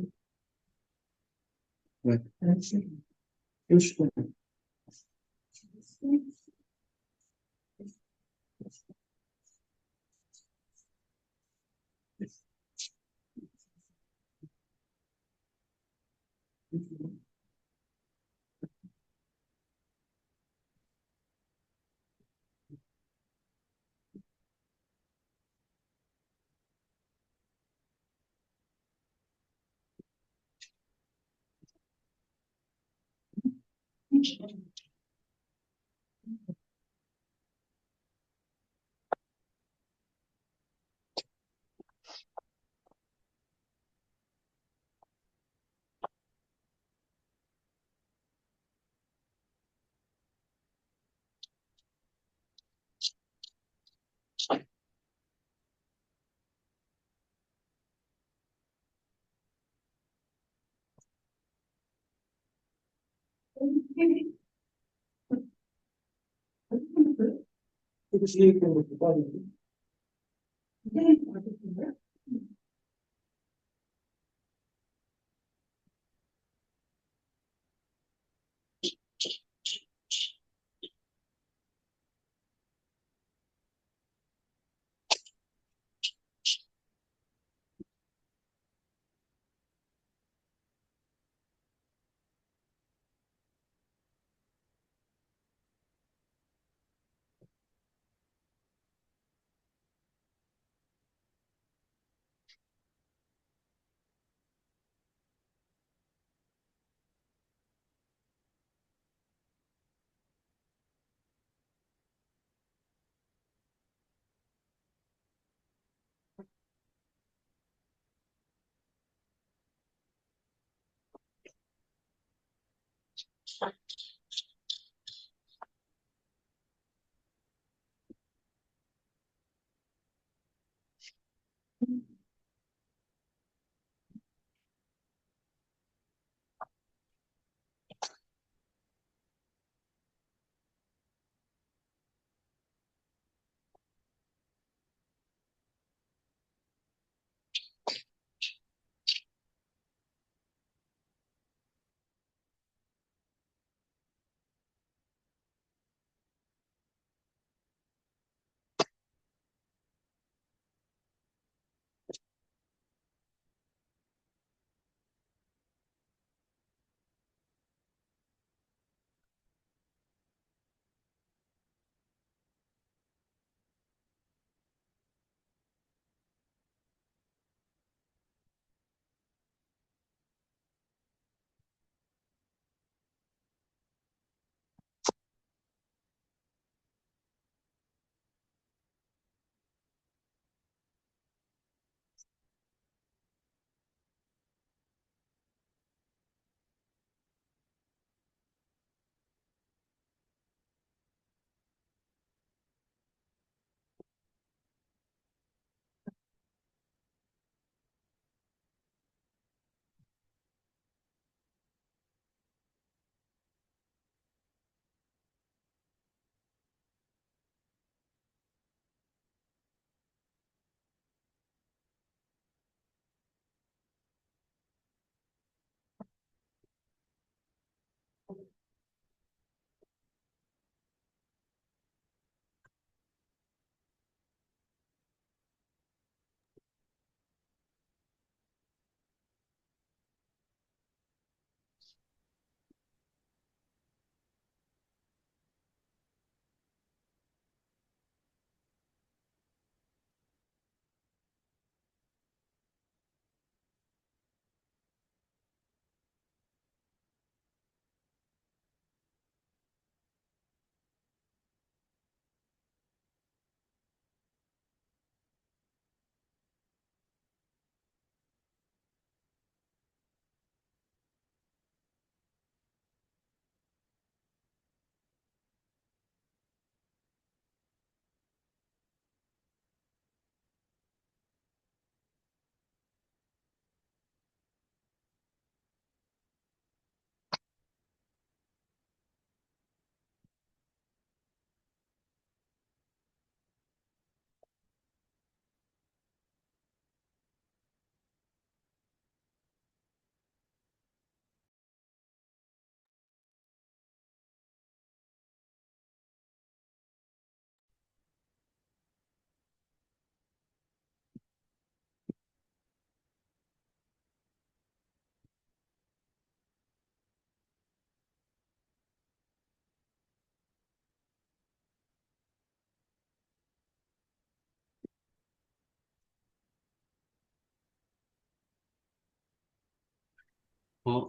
[SPEAKER 2] Ouais. Et je comprends.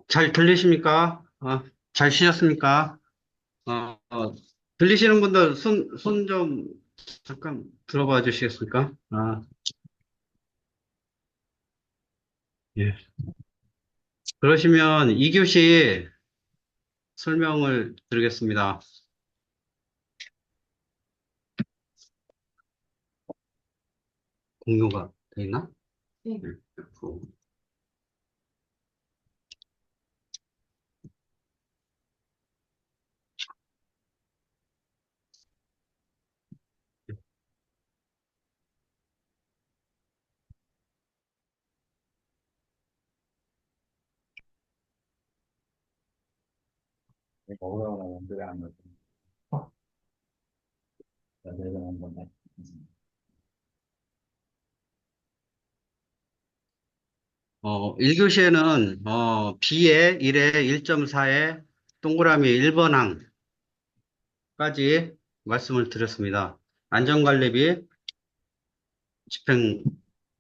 [SPEAKER 1] 잘 들리십니까? 잘 쉬셨습니까? 어, 어, 들리시는 분들 손 좀 잠깐 들어봐 주시겠습니까? 예. 그러시면 2교시 설명을 드리겠습니다. 공유가 돼 있나? 네.
[SPEAKER 2] 먹으라고 하는데 왜안 먹어? 내려놓은 건데.
[SPEAKER 1] 1교시에는 B에 1에 1.4에 동그라미 1번항까지 말씀을 드렸습니다. 안전관리비, 집행,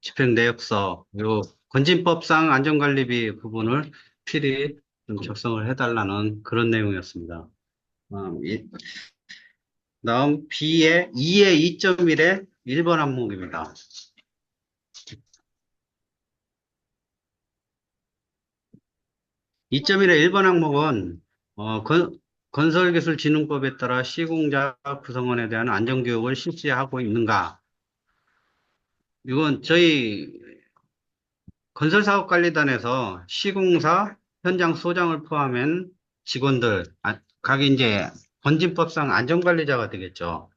[SPEAKER 1] 집행 내역서, 요 건진법상 안전관리비 부분을 필히 좀 작성을 해달라는 그런 내용이었습니다. 다음 B의 2의 2.1의 1번 항목입니다. 2.1의 1번 항목은 건설기술진흥법에 따라 시공자 구성원에 대한 안전교육을 실시하고 있는가? 이건 저희 건설사업관리단에서 시공사, 현장 소장을 포함한 직원들, 각이 이제 건진법상 안전관리자가 되겠죠.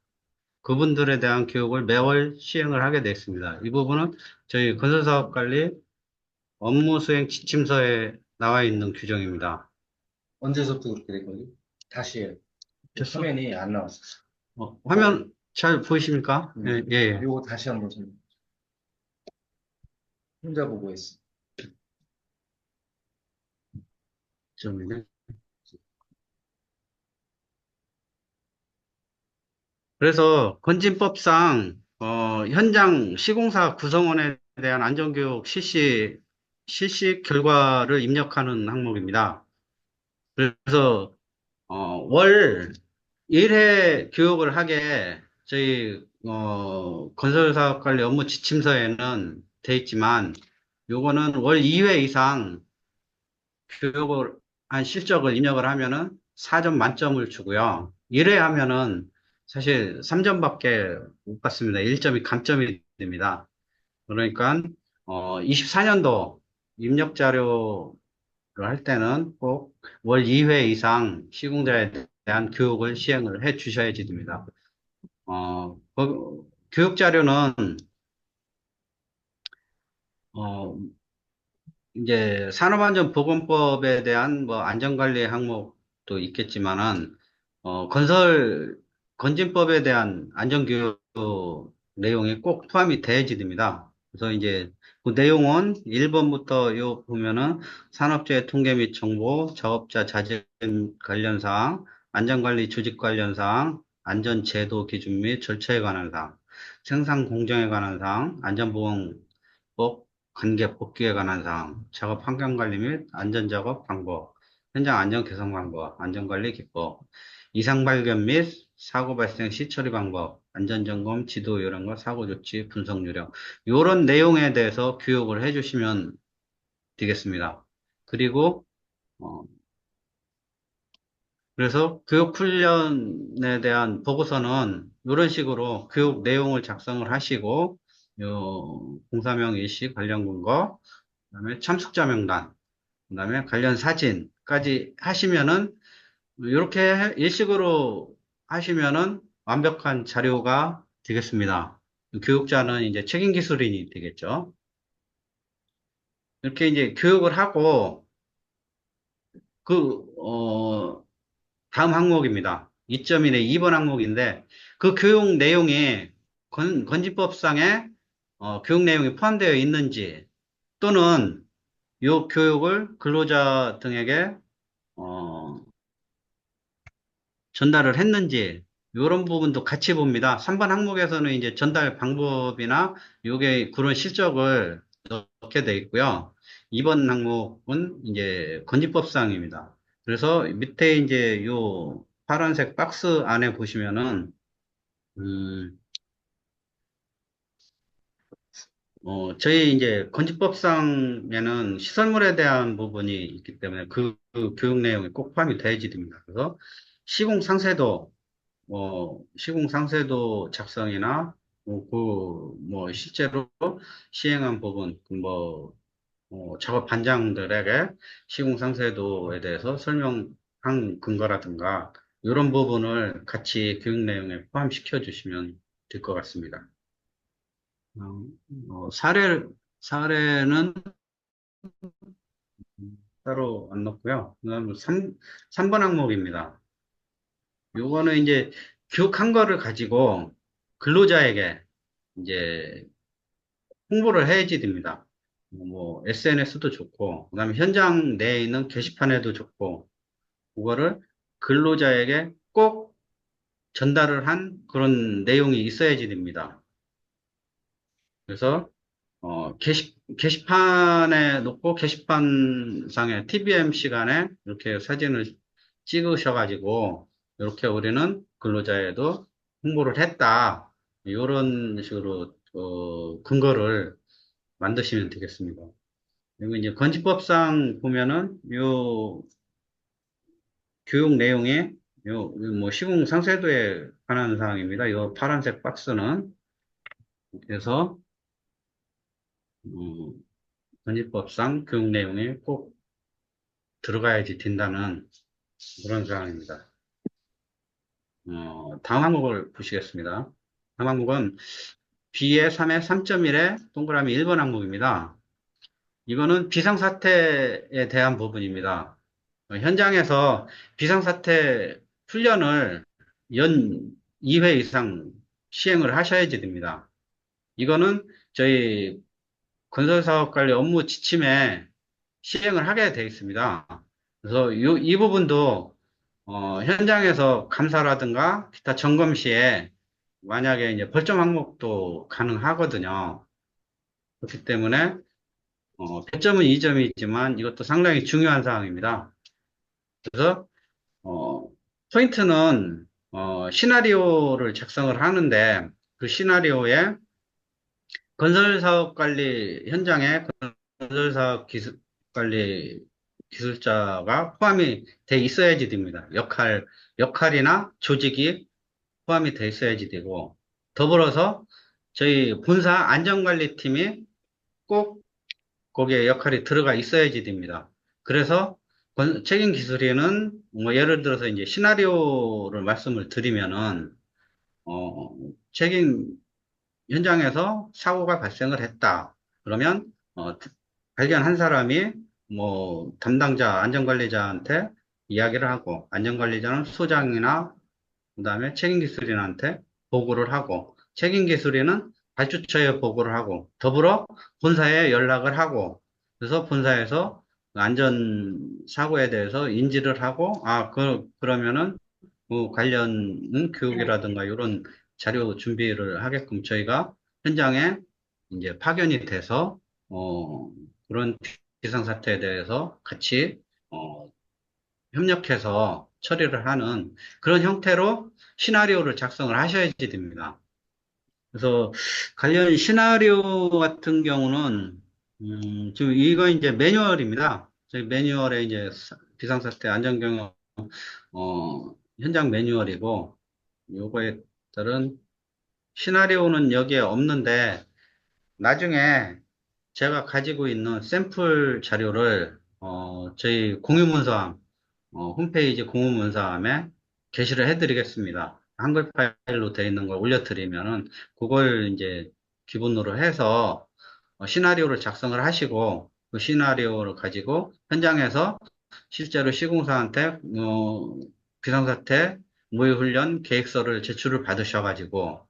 [SPEAKER 1] 그분들에 대한 교육을 매월 시행을 하게 되어 있습니다. 이 부분은 저희 건설사업관리 업무수행 지침서에 나와 있는 규정입니다.
[SPEAKER 2] 언제서부터 그렇게 된 거지? 다시 해.
[SPEAKER 1] 됐어?
[SPEAKER 2] 화면이 안 나왔어.
[SPEAKER 1] 화면 잘 보이십니까? 예, 예, 예.
[SPEAKER 2] 요거 다시 한번 좀 혼자 보고 있어.
[SPEAKER 1] 점이네. 그래서 건진법상 현장 시공사 구성원에 대한 안전교육 실시 결과를 입력하는 항목입니다. 그래서 월 1회 교육을 하게 저희 건설사업관리 업무 지침서에는 돼 있지만 요거는 월 2회 이상 교육을 한 실적을 입력을 하면은 4점 만점을 주고요. 1회 하면은 사실 3점밖에 못 받습니다. 1점이 감점이 됩니다. 그러니까 24년도 입력 자료를 할 때는 꼭 월 2회 이상 시공자에 대한 교육을 시행을 해 주셔야지 됩니다. 교육 자료는 어, 이제 산업안전보건법에 대한 뭐 안전관리 항목도 있겠지만은 건진법에 대한 안전교육 내용이 꼭 포함이 돼야지 됩니다. 그래서 이제 그 내용은 1번부터 요 보면은 산업재해 통계 및 정보, 작업자 자진 관련 사항, 안전관리 조직 관련 사항, 안전제도 기준 및 절차에 관한 사항, 생산 공정에 관한 사항, 안전보건법 관계 복귀에 관한 사항, 작업 환경 관리 및 안전작업 방법, 현장 안전 개선 방법, 안전관리 기법, 이상 발견 및 사고 발생 시 처리 방법, 안전점검, 지도 요령과 사고 조치, 분석 요령, 이런 내용에 대해서 교육을 해주시면 되겠습니다. 그리고 어, 그래서 교육 훈련에 대한 보고서는 이런 식으로 교육 내용을 작성을 하시고 공사명 일시 관련 근거, 그다음에 참석자 명단, 그다음에 관련 사진까지 하시면은 이렇게 일식으로 하시면은 완벽한 자료가 되겠습니다. 교육자는 이제 책임 기술인이 되겠죠. 이렇게 이제 교육을 하고 그 다음 항목입니다. 2.1의 2번 항목인데 그 교육 내용이 건지법상에 교육 내용이 포함되어 있는지 또는 이 교육을 근로자 등에게 어, 전달을 했는지 이런 부분도 같이 봅니다. 3번 항목에서는 이제 전달 방법이나 요게 그런 실적을 넣게 돼 있고요. 2번 항목은 이제 건지법상입니다. 그래서 밑에 이제 요 파란색 박스 안에 보시면은, 음, 저희 이제 건지법상에는 시설물에 대한 부분이 있기 때문에 그 교육 내용이 꼭 포함이 돼야지 됩니다. 그래서 시공상세도, 시공상세도 작성이나, 실제로 시행한 부분, 작업 반장들에게 시공상세도에 대해서 설명한 근거라든가, 이런 부분을 같이 교육 내용에 포함시켜 주시면 될 것 같습니다. 어, 사례는 따로 안 넣고요. 그다음 3번 항목입니다. 요거는 이제 교육한 거를 가지고 근로자에게 이제 홍보를 해야지 됩니다. SNS도 좋고, 그다음에 현장 내에 있는 게시판에도 좋고, 그거를 근로자에게 꼭 전달을 한 그런 내용이 있어야지 됩니다. 그래서 게시판에 놓고 게시판상에 TBM 시간에 이렇게 사진을 찍으셔가지고 이렇게 우리는 근로자에도 홍보를 했다. 이런 식으로 근거를 만드시면 되겠습니다. 그리고 이제 건지법상 보면은 요 교육 내용이 시공 상세도에 관한 사항입니다. 요 파란색 박스는 그래서 건지법상 교육 내용이 꼭 들어가야지 된다는 그런 사항입니다. 다음 항목을 보시겠습니다. 다음 항목은 B의 3의 3.1의 동그라미 1번 항목입니다. 이거는 비상사태에 대한 부분입니다. 현장에서 비상사태 훈련을 연 2회 이상 시행을 하셔야지 됩니다. 이거는 저희 건설사업관리 업무 지침에 시행을 하게 되어 있습니다. 그래서 이 부분도 현장에서 감사라든가 기타 점검 시에 만약에 이제 벌점 항목도 가능하거든요. 그렇기 때문에 배점은 2점이지만 이것도 상당히 중요한 사항입니다. 그래서 어, 포인트는 시나리오를 작성을 하는데 그 시나리오에 건설사업 관리 현장에 건설사업 관리 기술자가 포함이 돼 있어야지 됩니다. 역할이나 조직이 포함이 돼 있어야지 되고, 더불어서 저희 본사 안전관리팀이 꼭 거기에 역할이 들어가 있어야지 됩니다. 그래서 책임 기술위는 예를 들어서 이제 시나리오를 말씀을 드리면은, 책임 현장에서 사고가 발생을 했다. 그러면 발견한 사람이 담당자 안전관리자한테 이야기를 하고 안전관리자는 소장이나 그다음에 책임기술인한테 보고를 하고 책임기술인은 발주처에 보고를 하고 더불어 본사에 연락을 하고 그래서 본사에서 안전사고에 대해서 인지를 하고 그러면은 관련 교육이라든가 이런 자료 준비를 하게끔 저희가 현장에 이제 파견이 돼서 어, 그런 비상사태에 대해서 같이 어, 협력해서 처리를 하는 그런 형태로 시나리오를 작성을 하셔야지 됩니다. 그래서 관련 시나리오 같은 경우는 지금 이거 이제 매뉴얼입니다. 저희 매뉴얼에 이제 비상사태 안전경영 현장 매뉴얼이고 요거에 따른 시나리오는 여기에 없는데 나중에 제가 가지고 있는 샘플 자료를 저희 공유문서함 홈페이지 공유문서함에 게시를 해드리겠습니다. 한글 파일로 되어 있는 걸 올려드리면은 그걸 이제 기본으로 해서 시나리오를 작성을 하시고 그 시나리오를 가지고 현장에서 실제로 시공사한테 비상사태 모의훈련 계획서를 제출을 받으셔가지고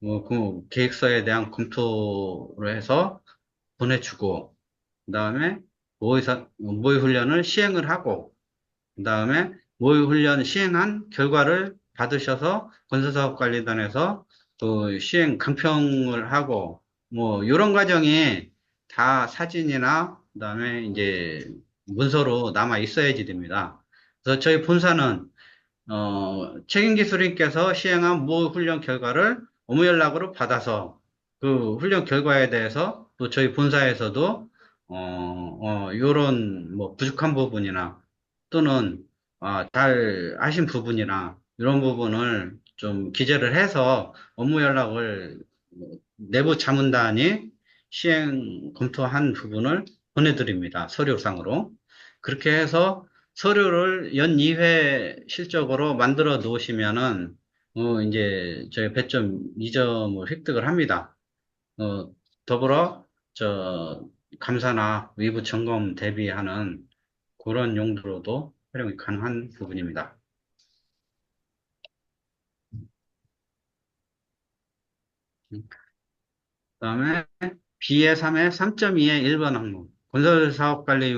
[SPEAKER 1] 그 계획서에 대한 검토를 해서 보내주고 그다음에 모의훈련을 시행을 하고 그다음에 모의훈련 시행한 결과를 받으셔서 건설사업관리단에서 또 시행 강평을 하고 이런 과정이 다 사진이나 그다음에 이제 문서로 남아 있어야지 됩니다. 그래서 저희 본사는 책임기술인께서 시행한 모 훈련 결과를 업무 연락으로 받아서 그 훈련 결과에 대해서 또 저희 본사에서도 요런 뭐 부족한 부분이나 또는 잘 하신 부분이나 이런 부분을 좀 기재를 해서 업무 연락을 내부 자문단이 시행 검토한 부분을 보내드립니다. 서류상으로. 그렇게 해서 서류를 연 2회 실적으로 만들어 놓으시면은, 이제 저희 배점 2점을 획득을 합니다. 어, 더불어, 감사나 외부 점검 대비하는 그런 용도로도 활용이 가능한 부분입니다. 그다음에 B의 3의 3.2의 1번 항목. 건설사업관리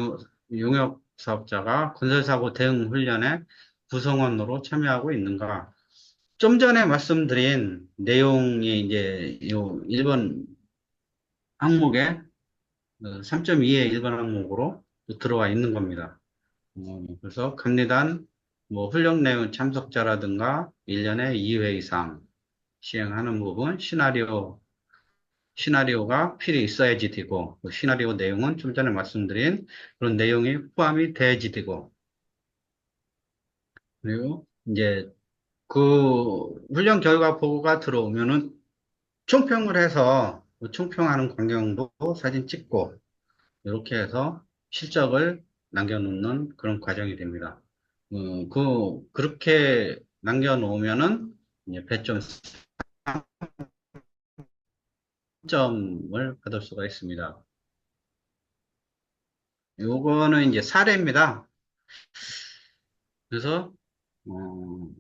[SPEAKER 1] 용역 사업자가 건설사고 대응 훈련에 구성원으로 참여하고 있는가? 좀 전에 말씀드린 내용이 이제 요 1번 항목에 3.2의 1번 항목으로 들어와 있는 겁니다. 그래서 감리단 뭐 훈련 내용 참석자라든가 1년에 2회 이상 시행하는 부분, 시나리오가 필히 있어야지 되고, 그 시나리오 내용은 좀 전에 말씀드린 그런 내용이 포함이 돼야지 되고, 그리고 이제 그 훈련 결과 보고가 들어오면은 총평을 해서 그 총평하는 광경도 사진 찍고, 이렇게 해서 실적을 남겨놓는 그런 과정이 됩니다. 그렇게 남겨놓으면은 이제 배점 3점을 받을 수가 있습니다. 요거는 이제 사례입니다. 그래서, 어,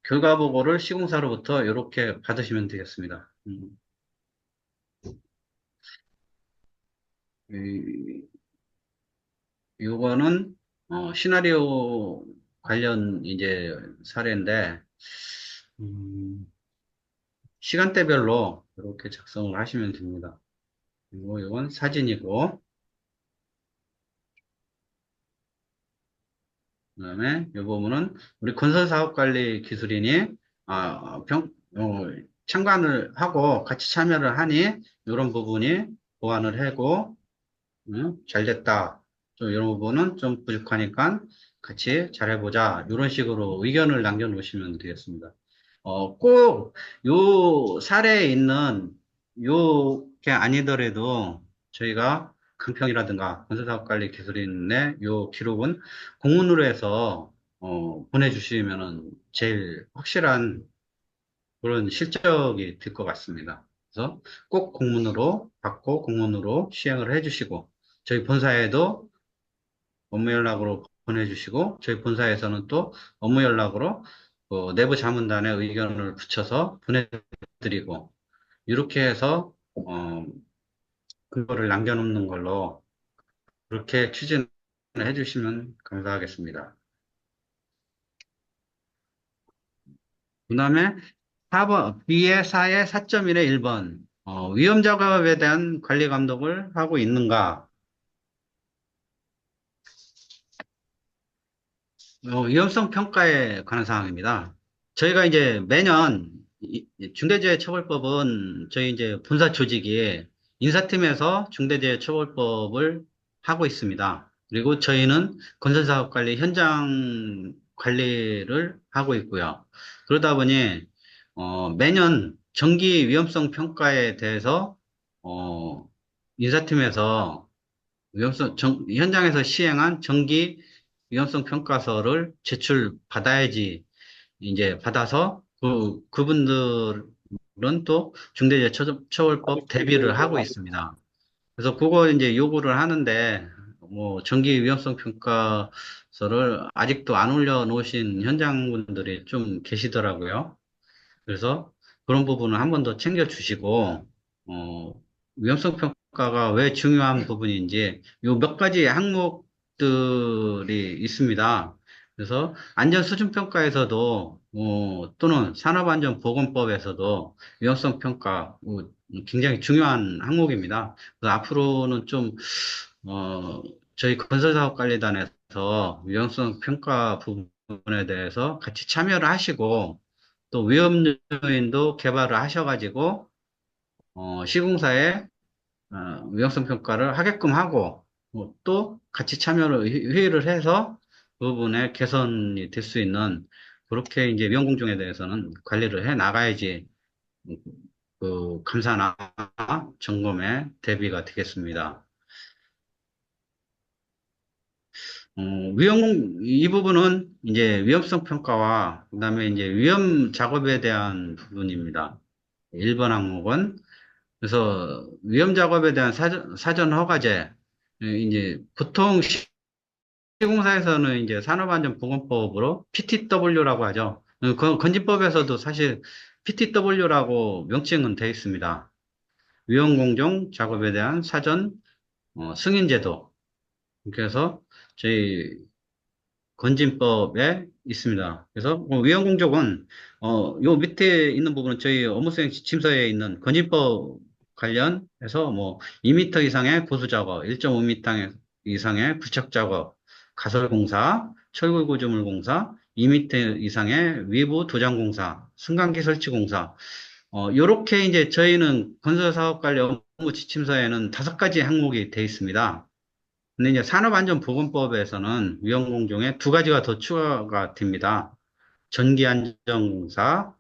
[SPEAKER 1] 결과 보고를 시공사로부터 이렇게 받으시면 되겠습니다. 이- 요거는, 시나리오 관련 이제 사례인데, 음, 시간대별로 이렇게 작성을 하시면 됩니다. 그리고 이건 사진이고, 그다음에 이 부분은 우리 건설사업관리 기술인이 참관을 하고 같이 참여를 하니 이런 부분이 보완을 하고 잘 됐다. 좀 이런 부분은 좀 부족하니까 같이 잘해보자. 이런 식으로 의견을 남겨놓으시면 되겠습니다. 꼭 요 사례에 있는 요게 아니더라도 저희가 강평이라든가 건설사업관리 기술인의 요 기록은 공문으로 해서 보내주시면은 제일 확실한 그런 실적이 될 것 같습니다. 그래서 꼭 공문으로 받고 공문으로 시행을 해주시고 저희 본사에도 업무 연락으로 보내주시고 저희 본사에서는 또 업무 연락으로 내부 자문단의 의견을 붙여서 보내드리고 이렇게 해서 그거를 남겨놓는 걸로 그렇게 추진을 해주시면 감사하겠습니다. 그 다음에 4번, B의 4의 4.1의 1번, 위험 작업에 대한 관리 감독을 하고 있는가? 위험성 평가에 관한 사항입니다. 저희가 이제 매년 중대재해처벌법은 저희 이제 본사 조직이 인사팀에서 중대재해처벌법을 하고 있습니다. 그리고 저희는 건설사업관리 현장 관리를 하고 있고요. 그러다 보니 매년 정기 위험성 평가에 대해서 어, 인사팀에서 현장에서 시행한 정기 위험성 평가서를 제출받아야지, 이제 받아서, 그분들은 또 중대재해처벌법 대비를 하고 있습니다. 그래서 그거 이제 요구를 하는데, 뭐, 정기 위험성 평가서를 아직도 안 올려놓으신 현장분들이 좀 계시더라고요. 그래서 그런 부분을 한 번 더 챙겨주시고, 어, 위험성 평가가 왜 중요한 부분인지, 요 몇 가지 항목들이 있습니다. 그래서 안전수준평가에서도, 또는 산업안전보건법에서도 위험성 평가, 굉장히 중요한 항목입니다. 그래서 앞으로는 좀 저희 건설사업관리단에서 위험성 평가 부분에 대해서 같이 참여를 하시고, 또 위험 요인도 개발을 하셔가지고, 시공사에 위험성 평가를 하게끔 하고, 또 같이 참여를, 회의를 해서 그 부분에 개선이 될 수 있는, 그렇게 이제 위험 공정에 대해서는 관리를 해 나가야지, 그 감사나 점검에 대비가 되겠습니다. 어, 이 부분은 이제 위험성 평가와 그다음에 이제 위험 작업에 대한 부분입니다. 1번 항목은 그래서 위험 작업에 대한 사전 허가제 이제 보통 시공사에서는 이제 산업안전보건법으로 PTW라고 하죠. 건진법에서도 사실 PTW라고 명칭은 되어 있습니다. 위험공정 작업에 대한 사전 승인제도. 그래서 저희 건진법에 있습니다. 그래서 위헌공적은 요 밑에 있는 부분은 저희 업무수행 지침서에 있는 건진법 관련해서 뭐 2m 이상의 고수작업, 1.5m 이상의 부착작업, 가설공사, 철골구조물공사, 2m 이상의 위부 도장공사, 승강기 설치공사, 요렇게 이제 저희는 건설사업관리 업무 지침서에는 5가지 항목이 되어 있습니다. 근데 이제 산업안전보건법에서는 위험공정에 2가지가 더 추가가 됩니다. 전기안전공사,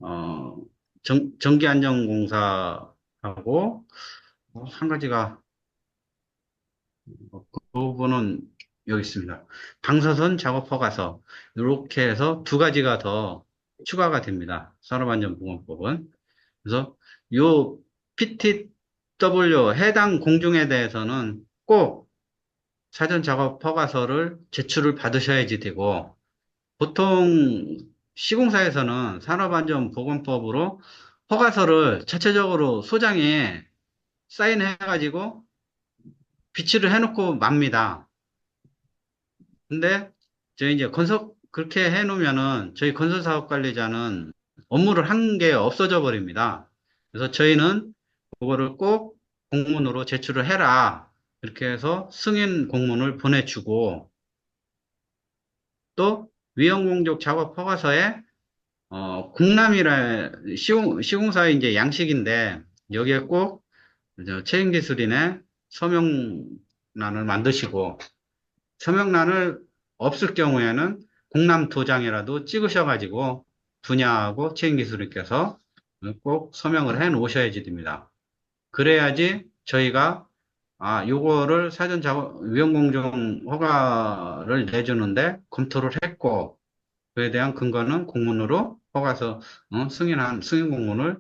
[SPEAKER 1] 어, 전기안전공사하고, 한 가지가, 그 부분은 여기 있습니다. 방사선 작업 허가서. 이렇게 해서 2가지가 더 추가가 됩니다. 산업안전보건법은. 그래서 요 PTW 해당 공중에 대해서는 꼭 사전 작업 허가서를 제출을 받으셔야지 되고, 보통 시공사에서는 산업안전보건법으로 허가서를 자체적으로 소장에 사인해가지고 비치를 해놓고 맙니다. 근데 저희 이제 그렇게 해놓으면은 저희 건설사업관리자는 업무를 한 게 없어져 버립니다. 그래서 저희는 그거를 꼭 공문으로 제출을 해라. 이렇게 해서 승인 공문을 보내주고, 또 위험공적 작업 허가서에 시공사의 이제 양식인데 여기에 꼭 체인기술인의 서명란을 만드시고, 서명란을 없을 경우에는 공람 도장이라도 찍으셔가지고 분야하고 체인기술인께서 꼭 서명을 해 놓으셔야지 됩니다. 그래야지 저희가 요거를 사전 작업 위험공정 허가를 내주는데 검토를 했고, 그에 대한 근거는 공문으로 허가서 승인 공문을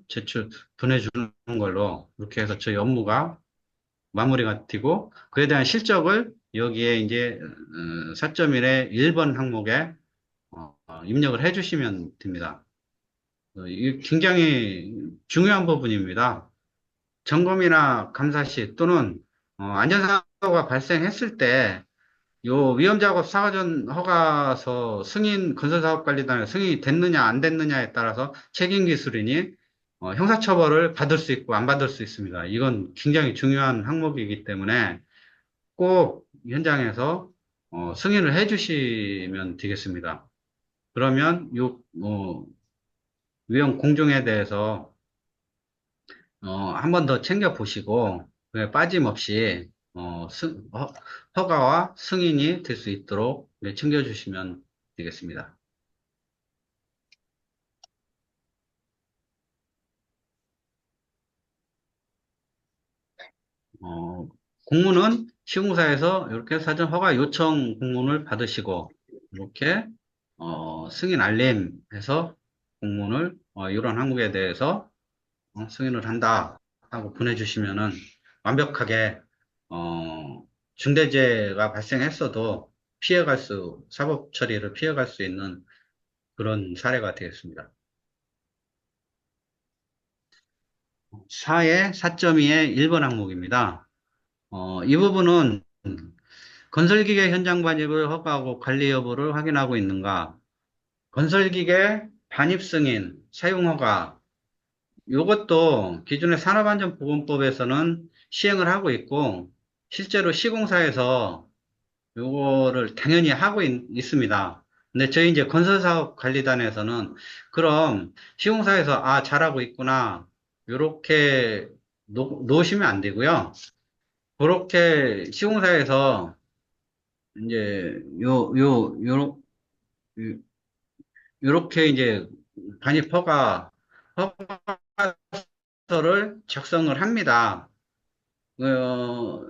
[SPEAKER 1] 보내주는 걸로 이렇게 해서 저희 업무가 마무리가 되고, 그에 대한 실적을 여기에 이제 4.1의 1번 항목에 입력을 해주시면 됩니다. 이게 굉장히 중요한 부분입니다. 점검이나 감사 시 또는 안전사고가 발생했을 때 요 위험작업 사전 허가서 건설사업관리단에 승인이 됐느냐 안 됐느냐에 따라서 책임기술인이 형사처벌을 받을 수 있고 안 받을 수 있습니다. 이건 굉장히 중요한 항목이기 때문에 꼭 현장에서 승인을 해주시면 되겠습니다. 그러면 위험 공정에 대해서 한 번 더 챙겨보시고 그에 빠짐없이 허가와 승인이 될 수 있도록 네, 챙겨주시면 되겠습니다. 어, 공문은 시공사에서 이렇게 사전 허가 요청 공문을 받으시고 이렇게 승인 알림해서 공문을 이런 항목에 대해서 승인을 한다 하고 보내주시면은 완벽하게 중대재해가 발생했어도 사법 처리를 피해갈 수 있는 그런 사례가 되겠습니다. 4의 4.2의 1번 항목입니다. 이 부분은 건설기계 현장 반입을 허가하고 관리 여부를 확인하고 있는가, 건설기계 반입 승인, 사용 허가, 이것도 기존의 산업안전보건법에서는 시행을 하고 있고, 실제로 시공사에서 요거를 당연히 하고 있습니다. 근데 저희 이제 건설사업관리단에서는 그럼 시공사에서 아, 잘하고 있구나. 요렇게 놓으시면 안 되고요. 그렇게 시공사에서 이제 요렇게 이제 반입 허가서를 작성을 합니다. 어,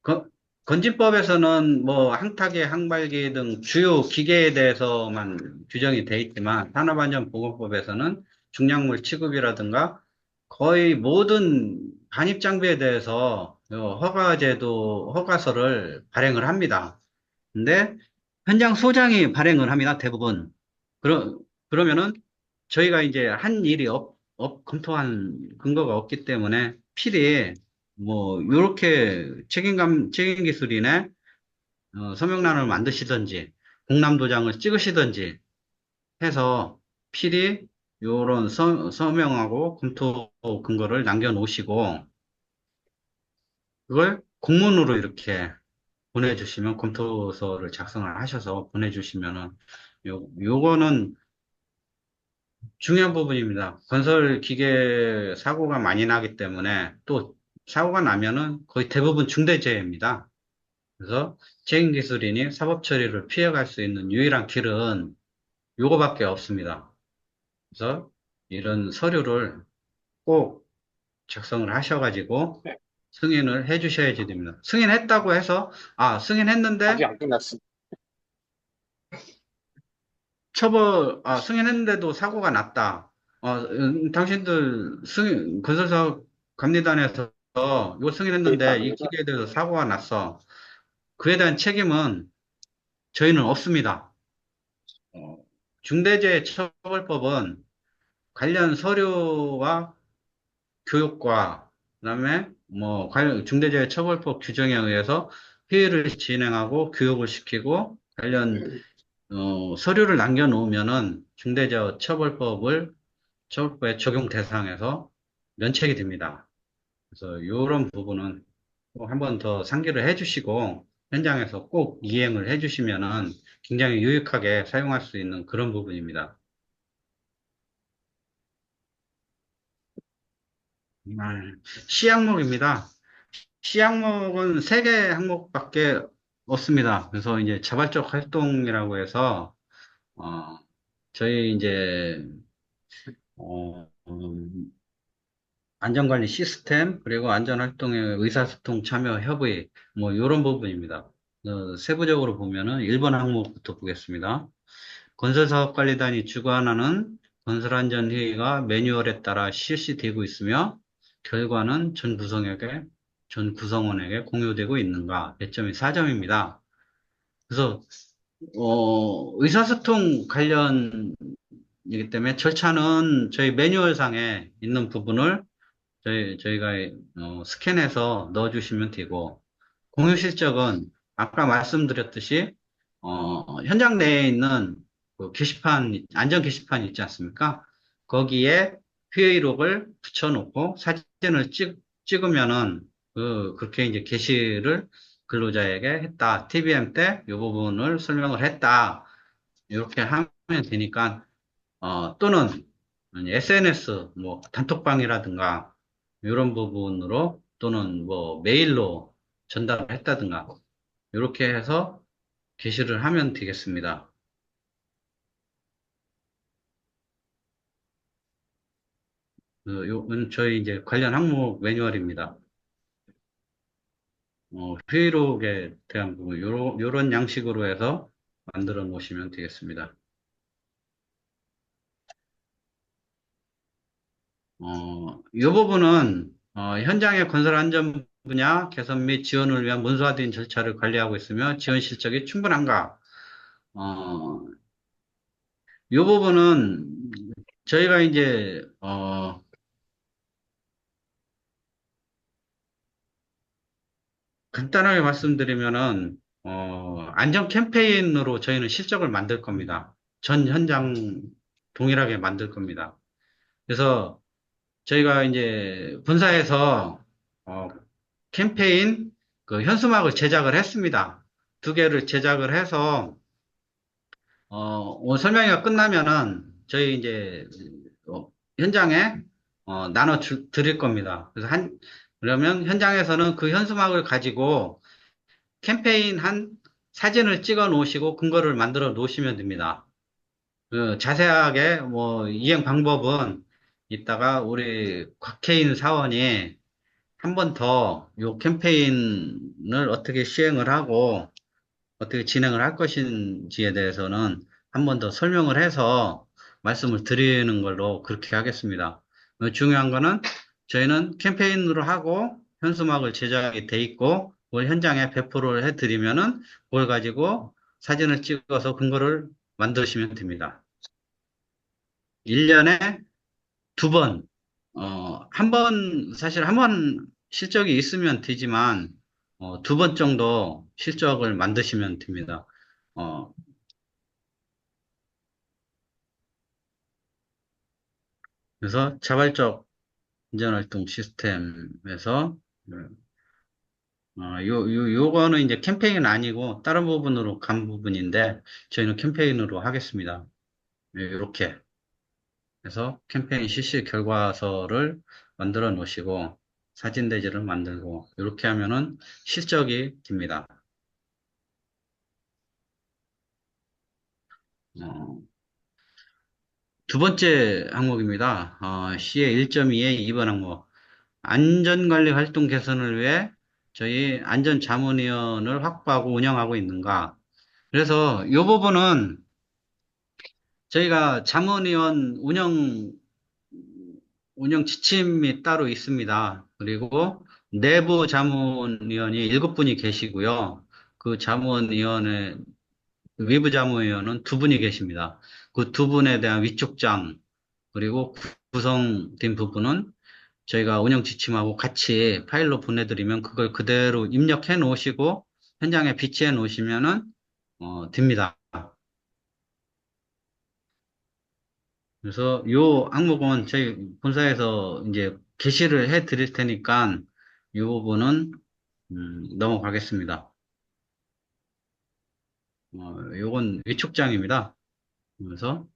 [SPEAKER 1] 건- 건진법에서는 뭐 항타계, 항발기 등 주요 기계에 대해서만 규정이 돼 있지만 산업안전보건법에서는 중량물 취급이라든가 거의 모든 반입 장비에 대해서 허가제도, 허가서를 발행을 합니다. 근데 현장 소장이 발행을 합니다, 대부분. 그러면은 저희가 이제 한 일이 검토한 근거가 없기 때문에 필히 뭐, 요렇게 책임 기술이네, 서명란을 만드시든지, 공람도장을 찍으시든지 해서 필히 요런 서명하고 검토 근거를 남겨놓으시고, 그걸 공문으로 이렇게 보내주시면, 검토서를 작성을 하셔서 보내주시면은, 요거는 중요한 부분입니다. 건설 기계 사고가 많이 나기 때문에 또 사고가 나면은 거의 대부분 중대재해입니다. 그래서 책임 기술인이 사법 처리를 피해갈 수 있는 유일한 길은 요거밖에 없습니다. 그래서 이런 서류를 꼭 작성을 하셔가지고 승인을 해 주셔야지 됩니다. 승인했다고 해서, 아, 승인했는데
[SPEAKER 3] 아직 안 끝났어.
[SPEAKER 1] 승인했는데도 사고가 났다. 당신들 건설사업 감리단에서 이거
[SPEAKER 3] 데이터
[SPEAKER 1] 승인했는데
[SPEAKER 3] 안
[SPEAKER 1] 이
[SPEAKER 3] 거죠?
[SPEAKER 1] 기계에 대해서 사고가 났어. 그에 대한 책임은 저희는 없습니다. 어, 중대재해처벌법은 관련 서류와 교육과 그다음에 뭐 관련 중대재해처벌법 규정에 의해서 회의를 진행하고 교육을 시키고 관련 서류를 남겨놓으면은 처벌법의 적용 대상에서 면책이 됩니다. 그래서 이런 부분은 꼭 한 번 더 상기를 해주시고 현장에서 꼭 이행을 해주시면은 굉장히 유익하게 사용할 수 있는 그런 부분입니다. C항목입니다. C항목은 세 개 항목밖에 없습니다. 그래서 이제 자발적 활동이라고 해서 저희 이제 안전관리 시스템, 그리고 안전활동의 의사소통 참여 협의, 뭐, 이런 부분입니다. 세부적으로 보면은 1번 항목부터 보겠습니다. 건설사업관리단이 주관하는 건설안전회의가 매뉴얼에 따라 실시되고 있으며, 결과는 전 구성원에게 공유되고 있는가? 배점이 4점입니다. 그래서, 의사소통 관련이기 때문에 절차는 저희 매뉴얼상에 있는 부분을 저희가 스캔해서 넣어주시면 되고, 공유 실적은 아까 말씀드렸듯이, 현장 내에 있는 그 안전 게시판 있지 않습니까? 거기에 회의록을 붙여놓고 사진을 찍으면은, 그렇게 이제 게시를 근로자에게 했다. TBM 때 이 부분을 설명을 했다. 이렇게 하면 되니까, 또는 SNS, 뭐, 단톡방이라든가, 이런 부분으로 또는 뭐, 메일로 전달을 했다든가, 이렇게 해서 게시를 하면 되겠습니다. 요건 저희 이제 관련 항목 매뉴얼입니다. 회의록에 대한 부분, 요런 양식으로 해서 만들어 놓으시면 되겠습니다. 이 부분은 현장의 건설 안전 분야 개선 및 지원을 위한 문서화된 절차를 관리하고 있으며 지원 실적이 충분한가? 어, 이 부분은 저희가 이제 간단하게 말씀드리면은 안전 캠페인으로 저희는 실적을 만들 겁니다. 전 현장 동일하게 만들 겁니다. 그래서 저희가 이제 본사에서 어, 캠페인 그 현수막을 제작을 했습니다. 두 개를 제작을 해서 오늘 설명회가 끝나면은 저희 이제 현장에 나눠 드릴 겁니다. 그러면 현장에서는 그 현수막을 가지고 캠페인 한 사진을 찍어 놓으시고 근거를 만들어 놓으시면 됩니다. 그 자세하게 뭐 이행 방법은 이따가 우리 곽혜인 사원이 한 번 더 요 캠페인을 어떻게 시행을 하고 어떻게 진행을 할 것인지에 대해서는 한 번 더 설명을 해서 말씀을 드리는 걸로 그렇게 하겠습니다. 중요한 거는 저희는 캠페인으로 하고 현수막을 제작이 돼 있고 그걸 현장에 배포를 해드리면은 그걸 가지고 사진을 찍어서 근거를 만드시면 됩니다. 1년에 두 번, 사실 한 번 실적이 있으면 되지만, 두 번 정도 실적을 만드시면 됩니다. 어, 그래서 자발적 안전활동 시스템에서, 요거는 이제 캠페인은 아니고 다른 부분으로 간 부분인데, 저희는 캠페인으로 하겠습니다. 이렇게 해서 캠페인 실시 결과서를 만들어 놓으시고, 사진 대지를 만들고, 이렇게 하면은 실적이 됩니다. 어, 두 번째 항목입니다. CA 1.2의 2번 항목. 안전관리 활동 개선을 위해 저희 안전자문위원을 확보하고 운영하고 있는가. 그래서 이 부분은 저희가 자문위원 운영 지침이 따로 있습니다. 그리고 내부 자문위원이 7분이 계시고요. 그 자문위원회, 외부 자문위원은 2분이 계십니다. 그 2분에 대한 위촉장, 그리고 구성된 부분은 저희가 운영 지침하고 같이 파일로 보내드리면 그걸 그대로 입력해 놓으시고 현장에 비치해 놓으시면은 됩니다. 그래서 요 항목은 저희 본사에서 이제 게시를 해 드릴 테니까 이 부분은 넘어가겠습니다. 요건 위촉장입니다. 그래서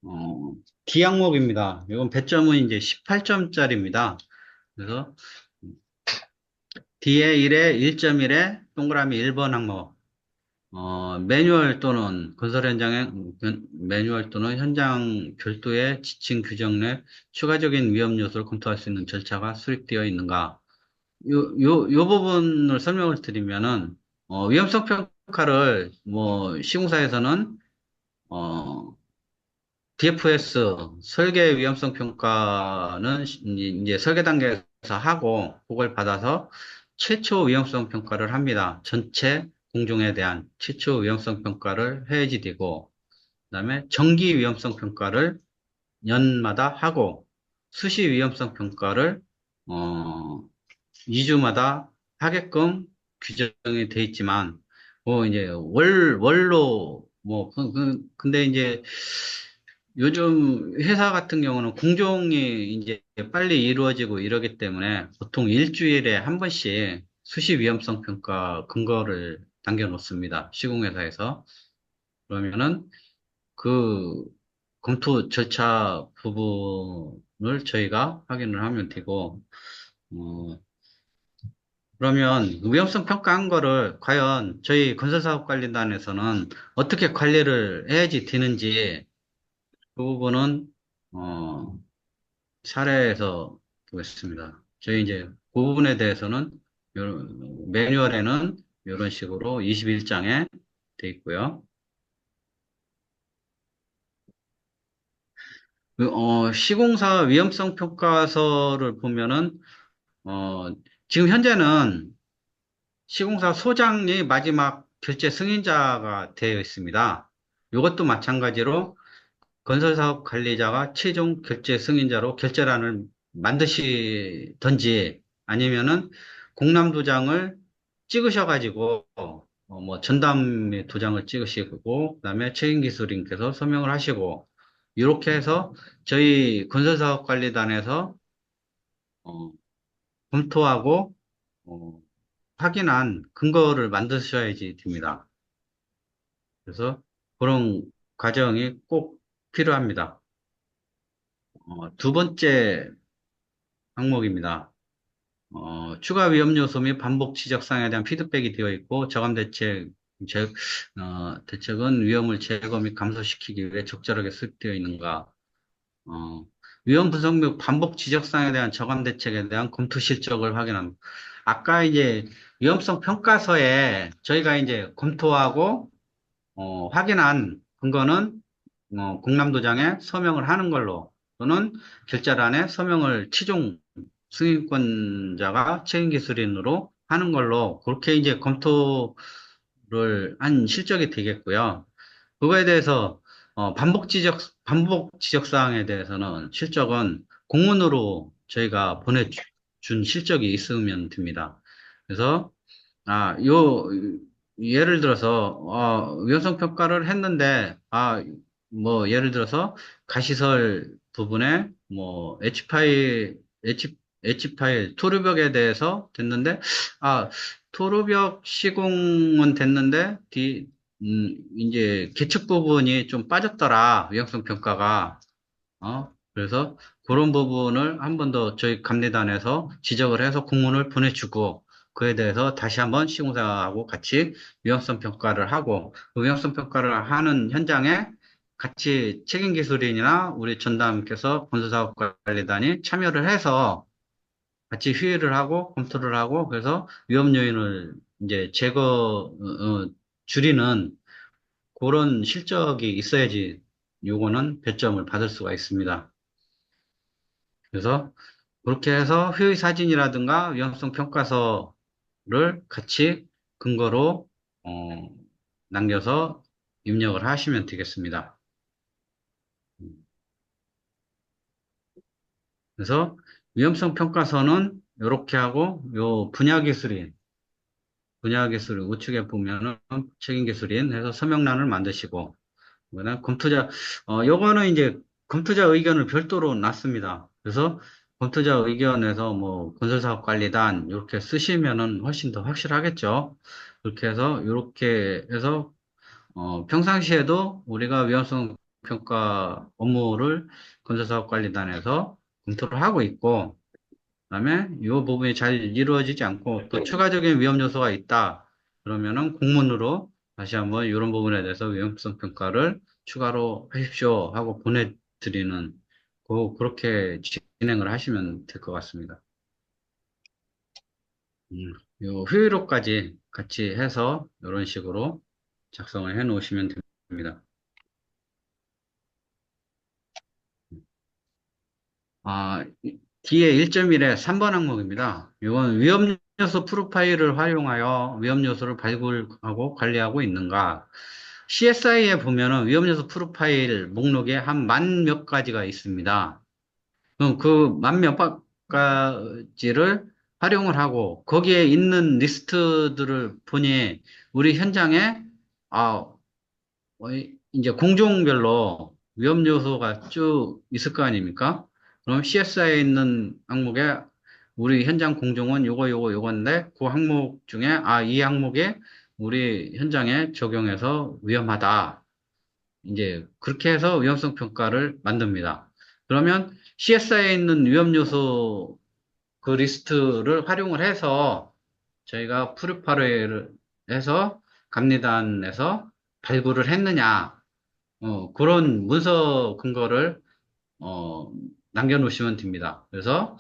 [SPEAKER 1] 어, D 항목입니다. 이건 배점은 이제 18점짜리입니다. 그래서 D의 1에 1.1에 동그라미 1번 항목, 매뉴얼 또는 건설 현장의 매뉴얼 또는 현장 별도의 지침 규정 내 추가적인 위험 요소를 검토할 수 있는 절차가 수립되어 있는가? 요 부분을 설명을 드리면은, 위험성 평가를 뭐 시공사에서는 DFS 설계 위험성 평가는 이제 설계 단계에서 하고 그걸 받아서 최초 위험성 평가를 합니다. 전체 공종에 대한 최초 위험성 평가를 해야지 되고 그다음에 정기 위험성 평가를 년마다 하고 수시 위험성 평가를 어 2주마다 하게끔 규정이 돼 있지만 이제 월로 근데 이제 요즘 회사 같은 경우는 공정이 이제 빨리 이루어지고 이러기 때문에 보통 일주일에 한 번씩 수시 위험성 평가 근거를 남겨 놓습니다. 시공회사에서. 그러면은 그 검토 절차 부분을 저희가 확인을 하면 되고, 어, 그러면 위험성 평가한 거를 과연 저희 건설사업관리단에서는 어떻게 관리를 해야지 되는지 그 부분은, 어, 사례에서 보겠습니다. 저희 이제 그 부분에 대해서는 매뉴얼에는 이런 식으로 21장에 돼 있고요. 시공사 위험성 평가서를 보면은, 어, 지금 현재는 시공사 소장이 마지막 결제 승인자가 되어 있습니다. 이것도 마찬가지로 건설사업 관리자가 최종 결제 승인자로 결제란을 만드시든지 아니면은 공람도장을 찍으셔가지고 뭐 전담의 도장을 찍으시고 그다음에 책임기술인께서 서명을 하시고 이렇게 해서 저희 건설사업관리단에서 검토하고, 어, 확인한 근거를 만드셔야지 됩니다. 그래서 그런 과정이 꼭 필요합니다. 두 번째 항목입니다. 추가 위험 요소 및 반복 지적 사항에 대한 피드백이 되어 있고, 제, 대책은 위험을 제거 및 감소시키기 위해 적절하게 수립되어 있는가. 어, 위험 분석 및 반복 지적 사항에 대한 저감 대책에 대한 검토 실적을 확인합니다. 아까 이제 위험성 평가서에 저희가 이제 검토하고, 확인한 근거는, 공람도장에 서명을 하는 걸로, 또는 결재란에 서명을 최종 승인권자가 책임기술인으로 하는 걸로, 그렇게 이제 검토를 한 실적이 되겠고요. 그거에 대해서, 반복 지적 사항에 대해서는 실적은 공문으로 저희가 보내준 실적이 있으면 됩니다. 그래서, 아, 예를 들어서, 위험성 평가를 했는데, 예를 들어서, 가시설 부분에, H파일, 토르벽에 대해서 됐는데, 아, 토르벽 시공은 됐는데, 이제, 계측 부분이 좀 빠졌더라, 위험성 평가가. 그래서 그런 부분을 한 번 더 저희 감리단에서 지적을 해서 공문을 보내주고, 그에 대해서 다시 한번 시공사하고 같이 위험성 평가를 하고, 그 위험성 평가를 하는 현장에 같이 책임기술인이나 우리 전담께서 건설사업관리단이 참여를 해서 같이 회의를 하고 검토를 하고, 그래서 위험 요인을 이제 줄이는 그런 실적이 있어야지 요거는 배점을 받을 수가 있습니다. 그래서 그렇게 해서 효의 사진이라든가 위험성 평가서를 같이 근거로 어, 남겨서 입력을 하시면 되겠습니다. 그래서 위험성 평가서는 이렇게 하고, 요 분야기술인 우측에 보면은 책임기술인 해서 서명란을 만드시고, 그다음 요거는 이제 검토자 의견을 별도로 놨습니다. 그래서 검토자 의견에서 뭐 건설사업관리단 이렇게 쓰시면은 훨씬 더 확실하겠죠. 그렇게 해서 이렇게 해서 평상시에도 우리가 위험성 평가 업무를 건설사업관리단에서 검토를 하고 있고, 그다음에 이 부분이 잘 이루어지지 않고 또 추가적인 위험 요소가 있다. 그러면은 공문으로 다시 한번 이런 부분에 대해서 위험성 평가를 추가로 하십시오 하고 보내드리는, 그렇게 진행을 하시면 될 것 같습니다. 요 효율화까지 같이 해서 이런 식으로 작성을 해 놓으시면 됩니다. 뒤에 1.1에 3번 항목입니다. 이건 위험 요소 프로파일을 활용하여 위험 요소를 발굴하고 관리하고 있는가? CSI에 보면은 위험 요소 프로파일 목록에 한 만 몇 가지가 있습니다. 그럼 그 만 몇 가지를 활용을 하고 거기에 있는 리스트들을 보니 우리 현장에 아, 이제 공종별로 위험 요소가 쭉 있을 거 아닙니까? 그럼 CSI에 있는 항목에 우리 현장 공종은 요건데 그 항목 중에 이 항목에 우리 현장에 적용해서 위험하다. 이제 그렇게 해서 위험성 평가를 만듭니다. 그러면 CSI에 있는 위험 요소 그 리스트를 활용을 해서 저희가 프리파를 해서 감리단에서 발굴을 했느냐, 그런 문서 근거를, 어, 남겨놓으시면 됩니다. 그래서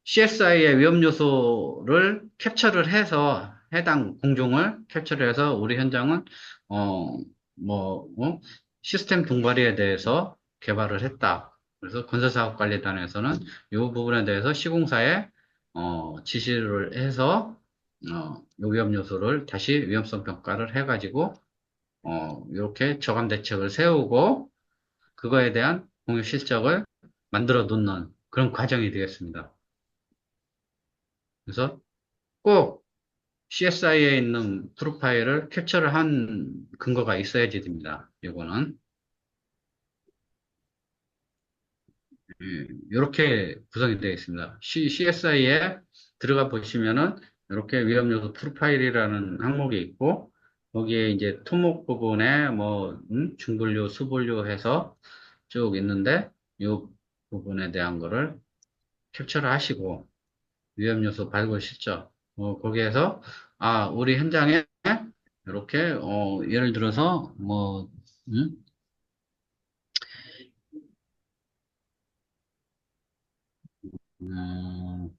[SPEAKER 1] CSI의 위험 요소를 캡처를 해서 해당 공종을 캡처를 해서 우리 현장은, 어, 시스템 분갈이에 대해서 개발을 했다. 그래서 건설사업관리단에서는 이 부분에 대해서 시공사에, 지시를 해서, 요 위험 요소를 다시 위험성 평가를 해가지고, 이렇게 저감 대책을 세우고 그거에 대한 공유 실적을 만들어 놓는 그런 과정이 되겠습니다. 그래서 꼭 CSI에 있는 프로파일을 캡처를 한 근거가 있어야지 됩니다. 요거는 이렇게 구성이 되어 있습니다. CSI에 들어가 보시면은 이렇게 위험 요소 프로파일이라는 항목이 있고 거기에 이제 토목 부분에 뭐 중분류, 수분류 해서 쭉 있는데 이 부분에 대한 거를 캡처를 하시고 위험 요소 발굴 실적 거기에서 우리 현장에 이렇게 예를 들어서 뭐 음? 음,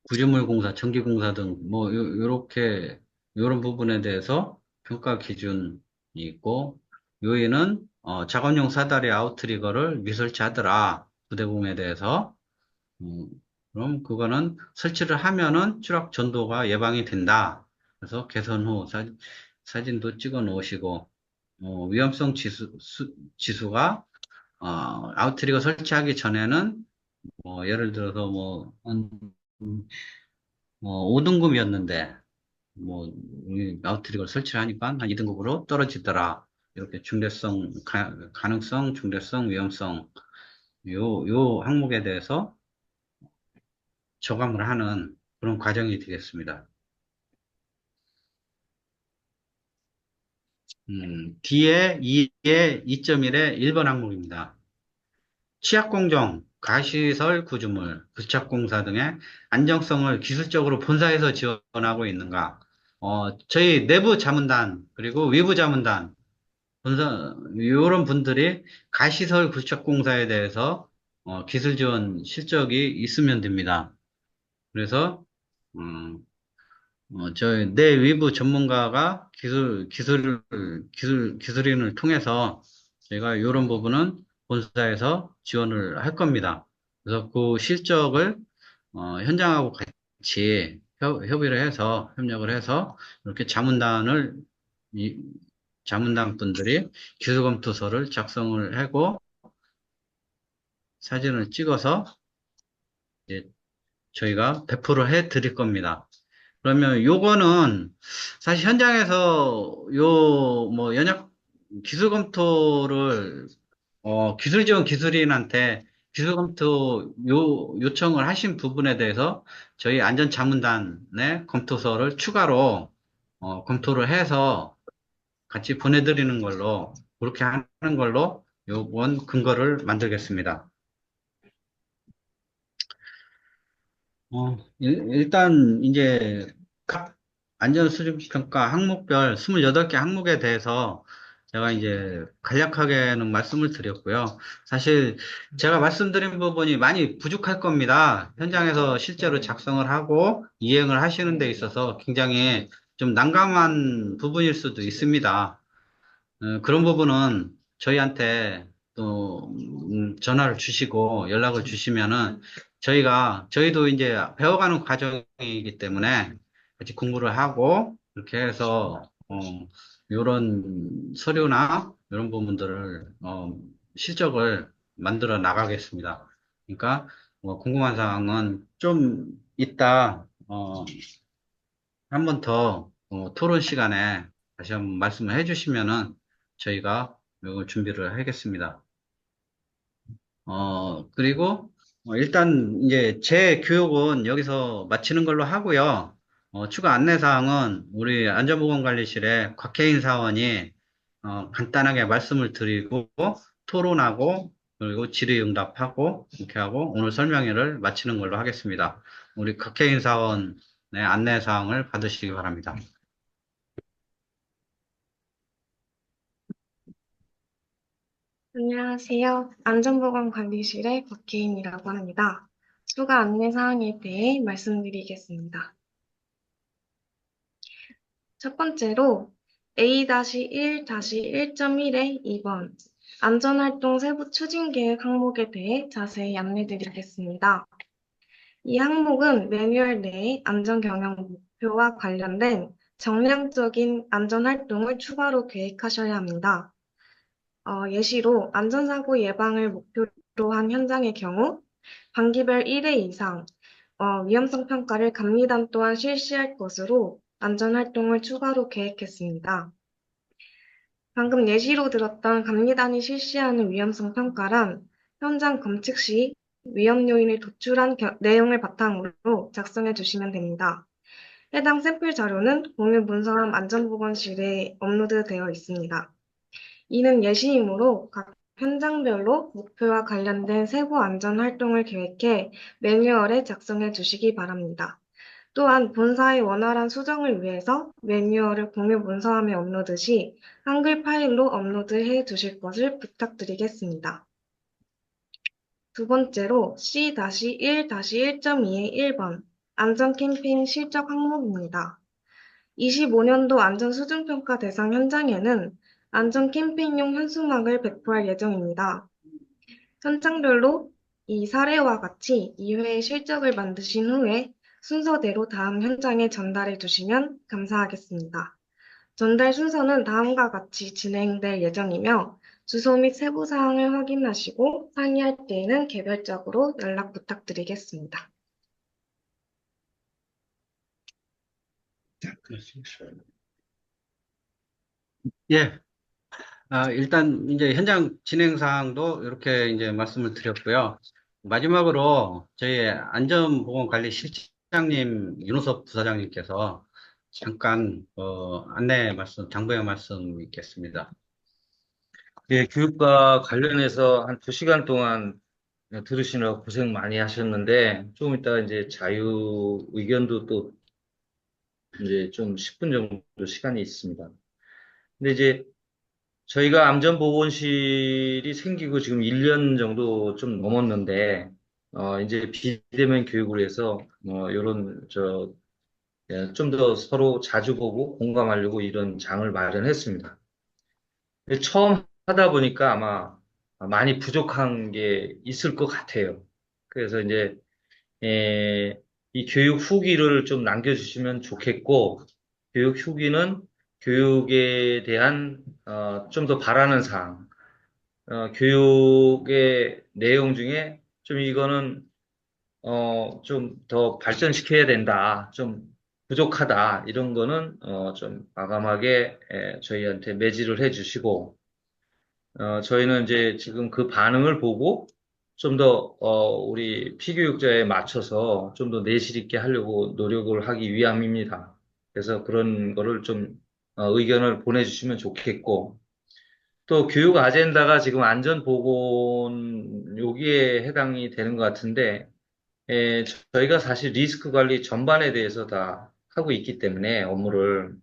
[SPEAKER 1] 구조물 공사, 전기 공사 등, 뭐, 요렇게, 요런 부분에 대해서 평가 기준이 있고, 요인은, 작업용 사다리 아웃트리거를 미설치하더라. 부대공에 대해서. 음, 그럼 그거는 설치를 하면은 추락 전도가 예방이 된다. 그래서 개선 후 사진도 찍어 놓으시고, 위험성 지수가, 아웃트리거 설치하기 전에는, 예를 들어서 뭐, 한 5등급이었는데, 뭐, 이 아웃트릭을 설치를 하니까 한 2등급으로 떨어지더라. 이렇게 가능성, 중대성, 위험성, 요 항목에 대해서 저감을 하는 그런 과정이 되겠습니다. D의 2의 2.1의 1번 항목입니다. 취약공정, 가시설 구조물, 부착공사 등의 안정성을 기술적으로 본사에서 지원하고 있는가? 저희 내부 자문단, 그리고 외부 자문단, 이런 분들이 가시설 구축공사에 대해서 기술 지원 실적이 있으면 됩니다. 그래서 저희 내 외부 전문가가 기술인을 통해서 저희가 이런 부분은 본사에서 지원을 할 겁니다. 그래서 그 실적을 현장하고 같이 협의를 해서 협력을 해서 이렇게 이 자문단 분들이 기술검토서를 작성을 하고 사진을 찍어서 이제 저희가 배포를 해 드릴 겁니다. 그러면 요거는 사실 현장에서 뭐 연약 기술 검토를 기술 지원 기술인한테 기술 검토 요청을 하신 부분에 대해서 저희 안전자문단의 검토서를 추가로 검토를 해서 같이 보내드리는 걸로 그렇게 하는 걸로 요번 근거를 만들겠습니다. 일단 이제 각 안전수준평가 항목별 28개 항목에 대해서 제가 이제 간략하게는 말씀을 드렸고요. 사실 제가 말씀드린 부분이 많이 부족할 겁니다. 현장에서 실제로 작성을 하고 이행을 하시는 데 있어서 굉장히 좀 난감한 부분일 수도 있습니다. 그런 부분은 저희한테 또 전화를 주시고 연락을 주시면은 저희도 이제 배워가는 과정이기 때문에 같이 공부를 하고 그렇게 해서 이런 서류나 이런 부분들을 실적을 만들어 나가겠습니다. 그러니까 뭐 궁금한 사항은 좀 이따 한 번 더 토론 시간에 다시 한번 말씀을 해주시면은 저희가 이걸 준비를 하겠습니다. 그리고 일단 이제 제 교육은 여기서 마치는 걸로 하고요. 추가 안내사항은 우리 안전보건관리실의 곽혜인 사원이 간단하게 말씀을 드리고 토론하고 그리고 질의응답하고 이렇게 하고 오늘 설명회를 마치는 걸로 하겠습니다. 우리 곽혜인 사원의 안내사항을 받으시기 바랍니다.
[SPEAKER 3] 안녕하세요. 안전보건관리실의 박혜인이라고 합니다. 추가 안내사항에 대해 말씀드리겠습니다. 첫 번째로 A-1-1.1의 2번 안전활동 세부 추진계획 항목에 대해 자세히 안내드리겠습니다. 이 항목은 매뉴얼 내의 안전경영 목표와 관련된 정량적인 안전활동을 추가로 계획하셔야 합니다. 예시로 안전사고 예방을 목표로 한 현장의 경우 반기별 1회 이상 위험성 평가를 감리단 또한 실시할 것으로 안전활동을 추가로 계획했습니다. 방금 예시로 들었던 감리단이 실시하는 위험성 평가란 현장 검측 시 위험 요인을 도출한 내용을 바탕으로 작성해 주시면 됩니다. 해당 샘플 자료는 공유 문서함 안전보건실에 업로드되어 있습니다. 이는 예시이므로 각 현장별로 목표와 관련된 세부 안전 활동을 계획해 매뉴얼에 작성해 주시기 바랍니다. 또한 본사의 원활한 수정을 위해서 매뉴얼을 공유 문서함에 업로드 시 한글 파일로 업로드해 주실 것을 부탁드리겠습니다. 두 번째로 C-1-1.2의 1번 안전 캠페인 실적 항목입니다. 25년도 안전수준평가 대상 현장에는 안전 캠페인용 현수막을 배포할 예정입니다. 현장별로 이 사례와 같이 2회의 실적을 만드신 후에 순서대로 다음 현장에 전달해 주시면 감사하겠습니다. 전달 순서는 다음과 같이 진행될 예정이며 주소 및 세부 사항을 확인하시고 상의할 때에는 개별적으로 연락 부탁드리겠습니다.
[SPEAKER 1] 예. 일단 이제 현장 진행 사항도 이렇게 이제 말씀을 드렸고요. 마지막으로 저희 안전보건관리실장님 윤호섭 부사장님께서 잠깐 안내 말씀, 장부의 말씀 있겠습니다.
[SPEAKER 4] 예, 교육과 관련해서 한 2시간 동안 들으시느라 고생 많이 하셨는데, 조금 이따 이제 자유 의견도 또 이제 좀 10분 정도 시간이 있습니다. 근데 이제 저희가 안전보건실이 생기고 지금 1년 정도 좀 넘었는데, 이제 비대면 교육을 해서, 좀 더 서로 자주 보고 공감하려고 이런 장을 마련했습니다. 근데 처음 하다 보니까 아마 많이 부족한 게 있을 것 같아요. 그래서 이제, 에, 이 교육 후기를 좀 남겨주시면 좋겠고, 교육 후기는 교육에 대한, 좀 더 바라는 사항, 교육의 내용 중에 좀 이거는, 좀 더 발전시켜야 된다, 좀 부족하다, 이런 거는, 좀 과감하게, 저희한테 매질을 해 주시고, 저희는 이제 지금 그 반응을 보고 좀 더, 우리 피교육자에 맞춰서 좀 더 내실 있게 하려고 노력을 하기 위함입니다. 그래서 그런 거를 좀, 의견을 보내주시면 좋겠고, 또 교육 아젠다가 지금 안전보건 여기에 해당이 되는 것 같은데, 저희가 사실 리스크 관리 전반에 대해서 다 하고 있기 때문에 업무를,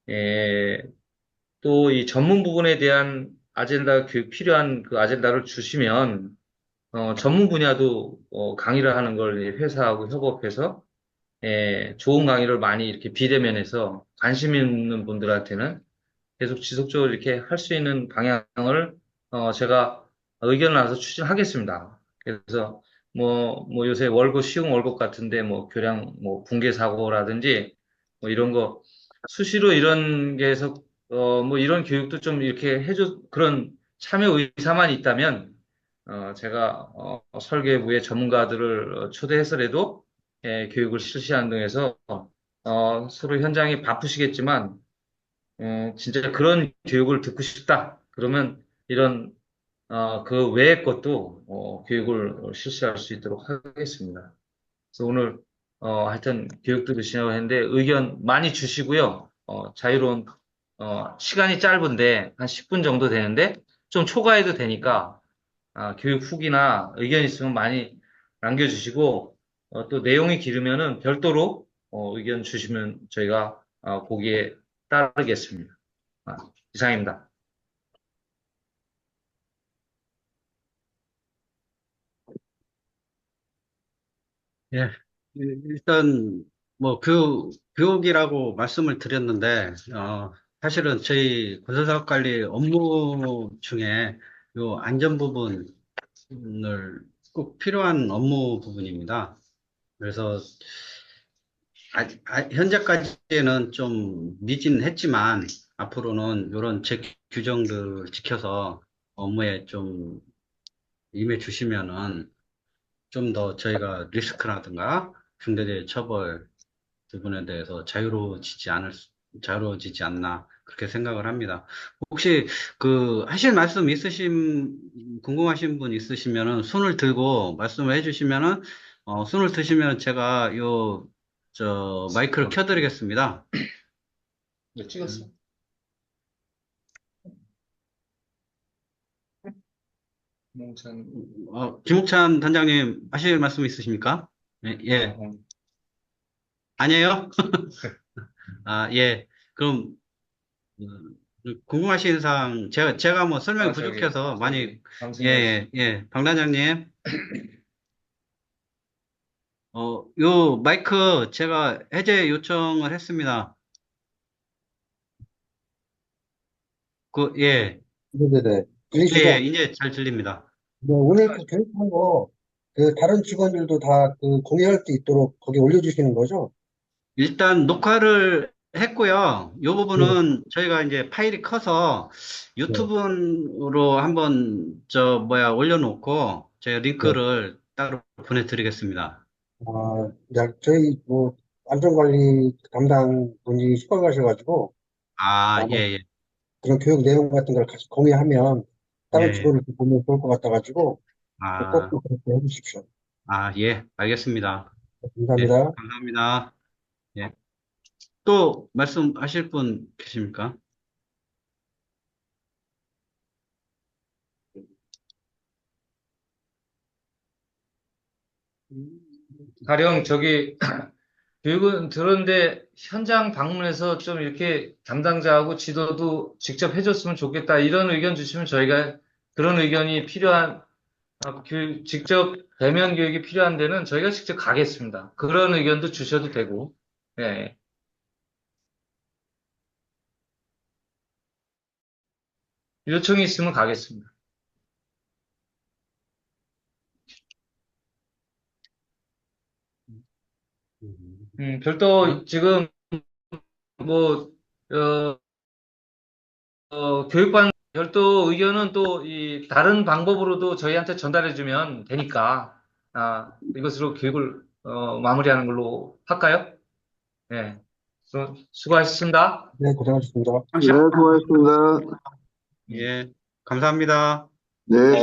[SPEAKER 4] 예, 또 이 전문 부분에 대한 아젠다 교육 필요한 그 아젠다를 주시면 전문 분야도 강의를 하는 걸 이제 회사하고 협업해서 좋은 강의를 많이 이렇게 비대면에서 관심 있는 분들한테는 계속 지속적으로 이렇게 할 수 있는 방향을 제가 의견을 나눠서 추진하겠습니다. 그래서 뭐 요새 월급 시용 월급 같은데 뭐 교량 뭐 붕괴 사고라든지 뭐 이런 거 수시로 이런 게 해서 뭐 이런 교육도 좀 이렇게 해줘 그런 참여 의사만 있다면 제가 설계부의 전문가들을 초대해서라도 교육을 실시하는 등에서 서로 현장이 바쁘시겠지만 진짜 그런 교육을 듣고 싶다. 그러면 이런 그 외의 것도 교육을 실시할 수 있도록 하겠습니다. 그래서 오늘 하여튼 교육 들으시냐고 했는데 의견 많이 주시고요. 자유로운 시간이 짧은데 한 10분 정도 되는데 좀 초과해도 되니까 교육 후기나 의견 있으면 많이 남겨주시고 또 내용이 길으면은 별도로 의견 주시면 저희가 거기에 따르겠습니다. 아, 이상입니다.
[SPEAKER 1] 예. 일단 뭐 교육이라고 말씀을 드렸는데 사실은 저희 건설사업관리 업무 중에 요 안전 부분을 꼭 필요한 업무 부분입니다. 그래서 현재까지는 좀 미진했지만 앞으로는 이런 제 규정들 지켜서 업무에 좀 임해 주시면은 좀 더 저희가 리스크라든가 중대재해 처벌 부분에 대해서 자유로워지지 이루어지지 않나 그렇게 생각을 합니다. 혹시 그 하실 말씀 궁금하신 분 있으시면은 손을 들고 말씀을 해주시면은 손을 드시면 제가 마이크를 켜드리겠습니다.
[SPEAKER 2] 네, 찍었어.
[SPEAKER 4] 몽찬,
[SPEAKER 1] 김옥찬 단장님 하실 말씀 있으십니까? 예, 예.
[SPEAKER 4] 어,
[SPEAKER 1] 아니에요? 예. 그럼 궁금하신 사항 제가 뭐 설명이
[SPEAKER 4] 저기,
[SPEAKER 1] 부족해서 많이 예,
[SPEAKER 4] 방송에
[SPEAKER 1] 방 단장님. 요 마이크 제가 해제 요청을 했습니다. 예,
[SPEAKER 5] 네네네.
[SPEAKER 1] 예,
[SPEAKER 5] 들리시죠?
[SPEAKER 1] 이제 잘 들립니다.
[SPEAKER 5] 네, 오늘 그 교육한 거, 그 다른 직원들도 다 그 공유할 수 있도록 거기 올려주시는 거죠?
[SPEAKER 1] 일단 녹화를 했고요. 요
[SPEAKER 5] 네,
[SPEAKER 1] 부분은 저희가 이제 파일이 커서
[SPEAKER 5] 네,
[SPEAKER 1] 유튜브로 한번 올려놓고 제가
[SPEAKER 5] 네.
[SPEAKER 1] 링크를 따로 보내드리겠습니다.
[SPEAKER 5] 저희 뭐 안전관리 담당 분이 휴가 가셔가지고
[SPEAKER 1] 예,
[SPEAKER 5] 아마
[SPEAKER 1] 예,
[SPEAKER 5] 그런 교육 내용 같은 걸 같이 공유하면 다른
[SPEAKER 1] 예.
[SPEAKER 5] 직원들 보면 좋을 것 같아가지고 꼭
[SPEAKER 1] 아,
[SPEAKER 5] 그렇게 해주십시오.
[SPEAKER 1] 예, 알겠습니다. 예,
[SPEAKER 5] 감사합니다.
[SPEAKER 1] 감사합니다. 예. 또 말씀하실 분 계십니까?
[SPEAKER 4] 가령 저기 교육은 들었는데 현장 방문해서 좀 이렇게 담당자하고 지도도 직접 해줬으면 좋겠다. 이런 의견 주시면 저희가 그런 의견이 필요한, 직접 대면 교육이 필요한 데는 저희가 직접 가겠습니다. 그런 의견도 주셔도 되고, 예. 요청이 있으면 가겠습니다. 별도 지금 뭐, 어, 교육반 별도 의견은 또 이 다른 방법으로도 저희한테 전달해 주면 되니까, 이것으로 교육을, 마무리하는 걸로 할까요? 네. 수고하셨습니다.
[SPEAKER 5] 네, 고생하셨습니다.
[SPEAKER 6] 네, 수고하셨습니다.
[SPEAKER 1] 예, 감사합니다.
[SPEAKER 6] 네,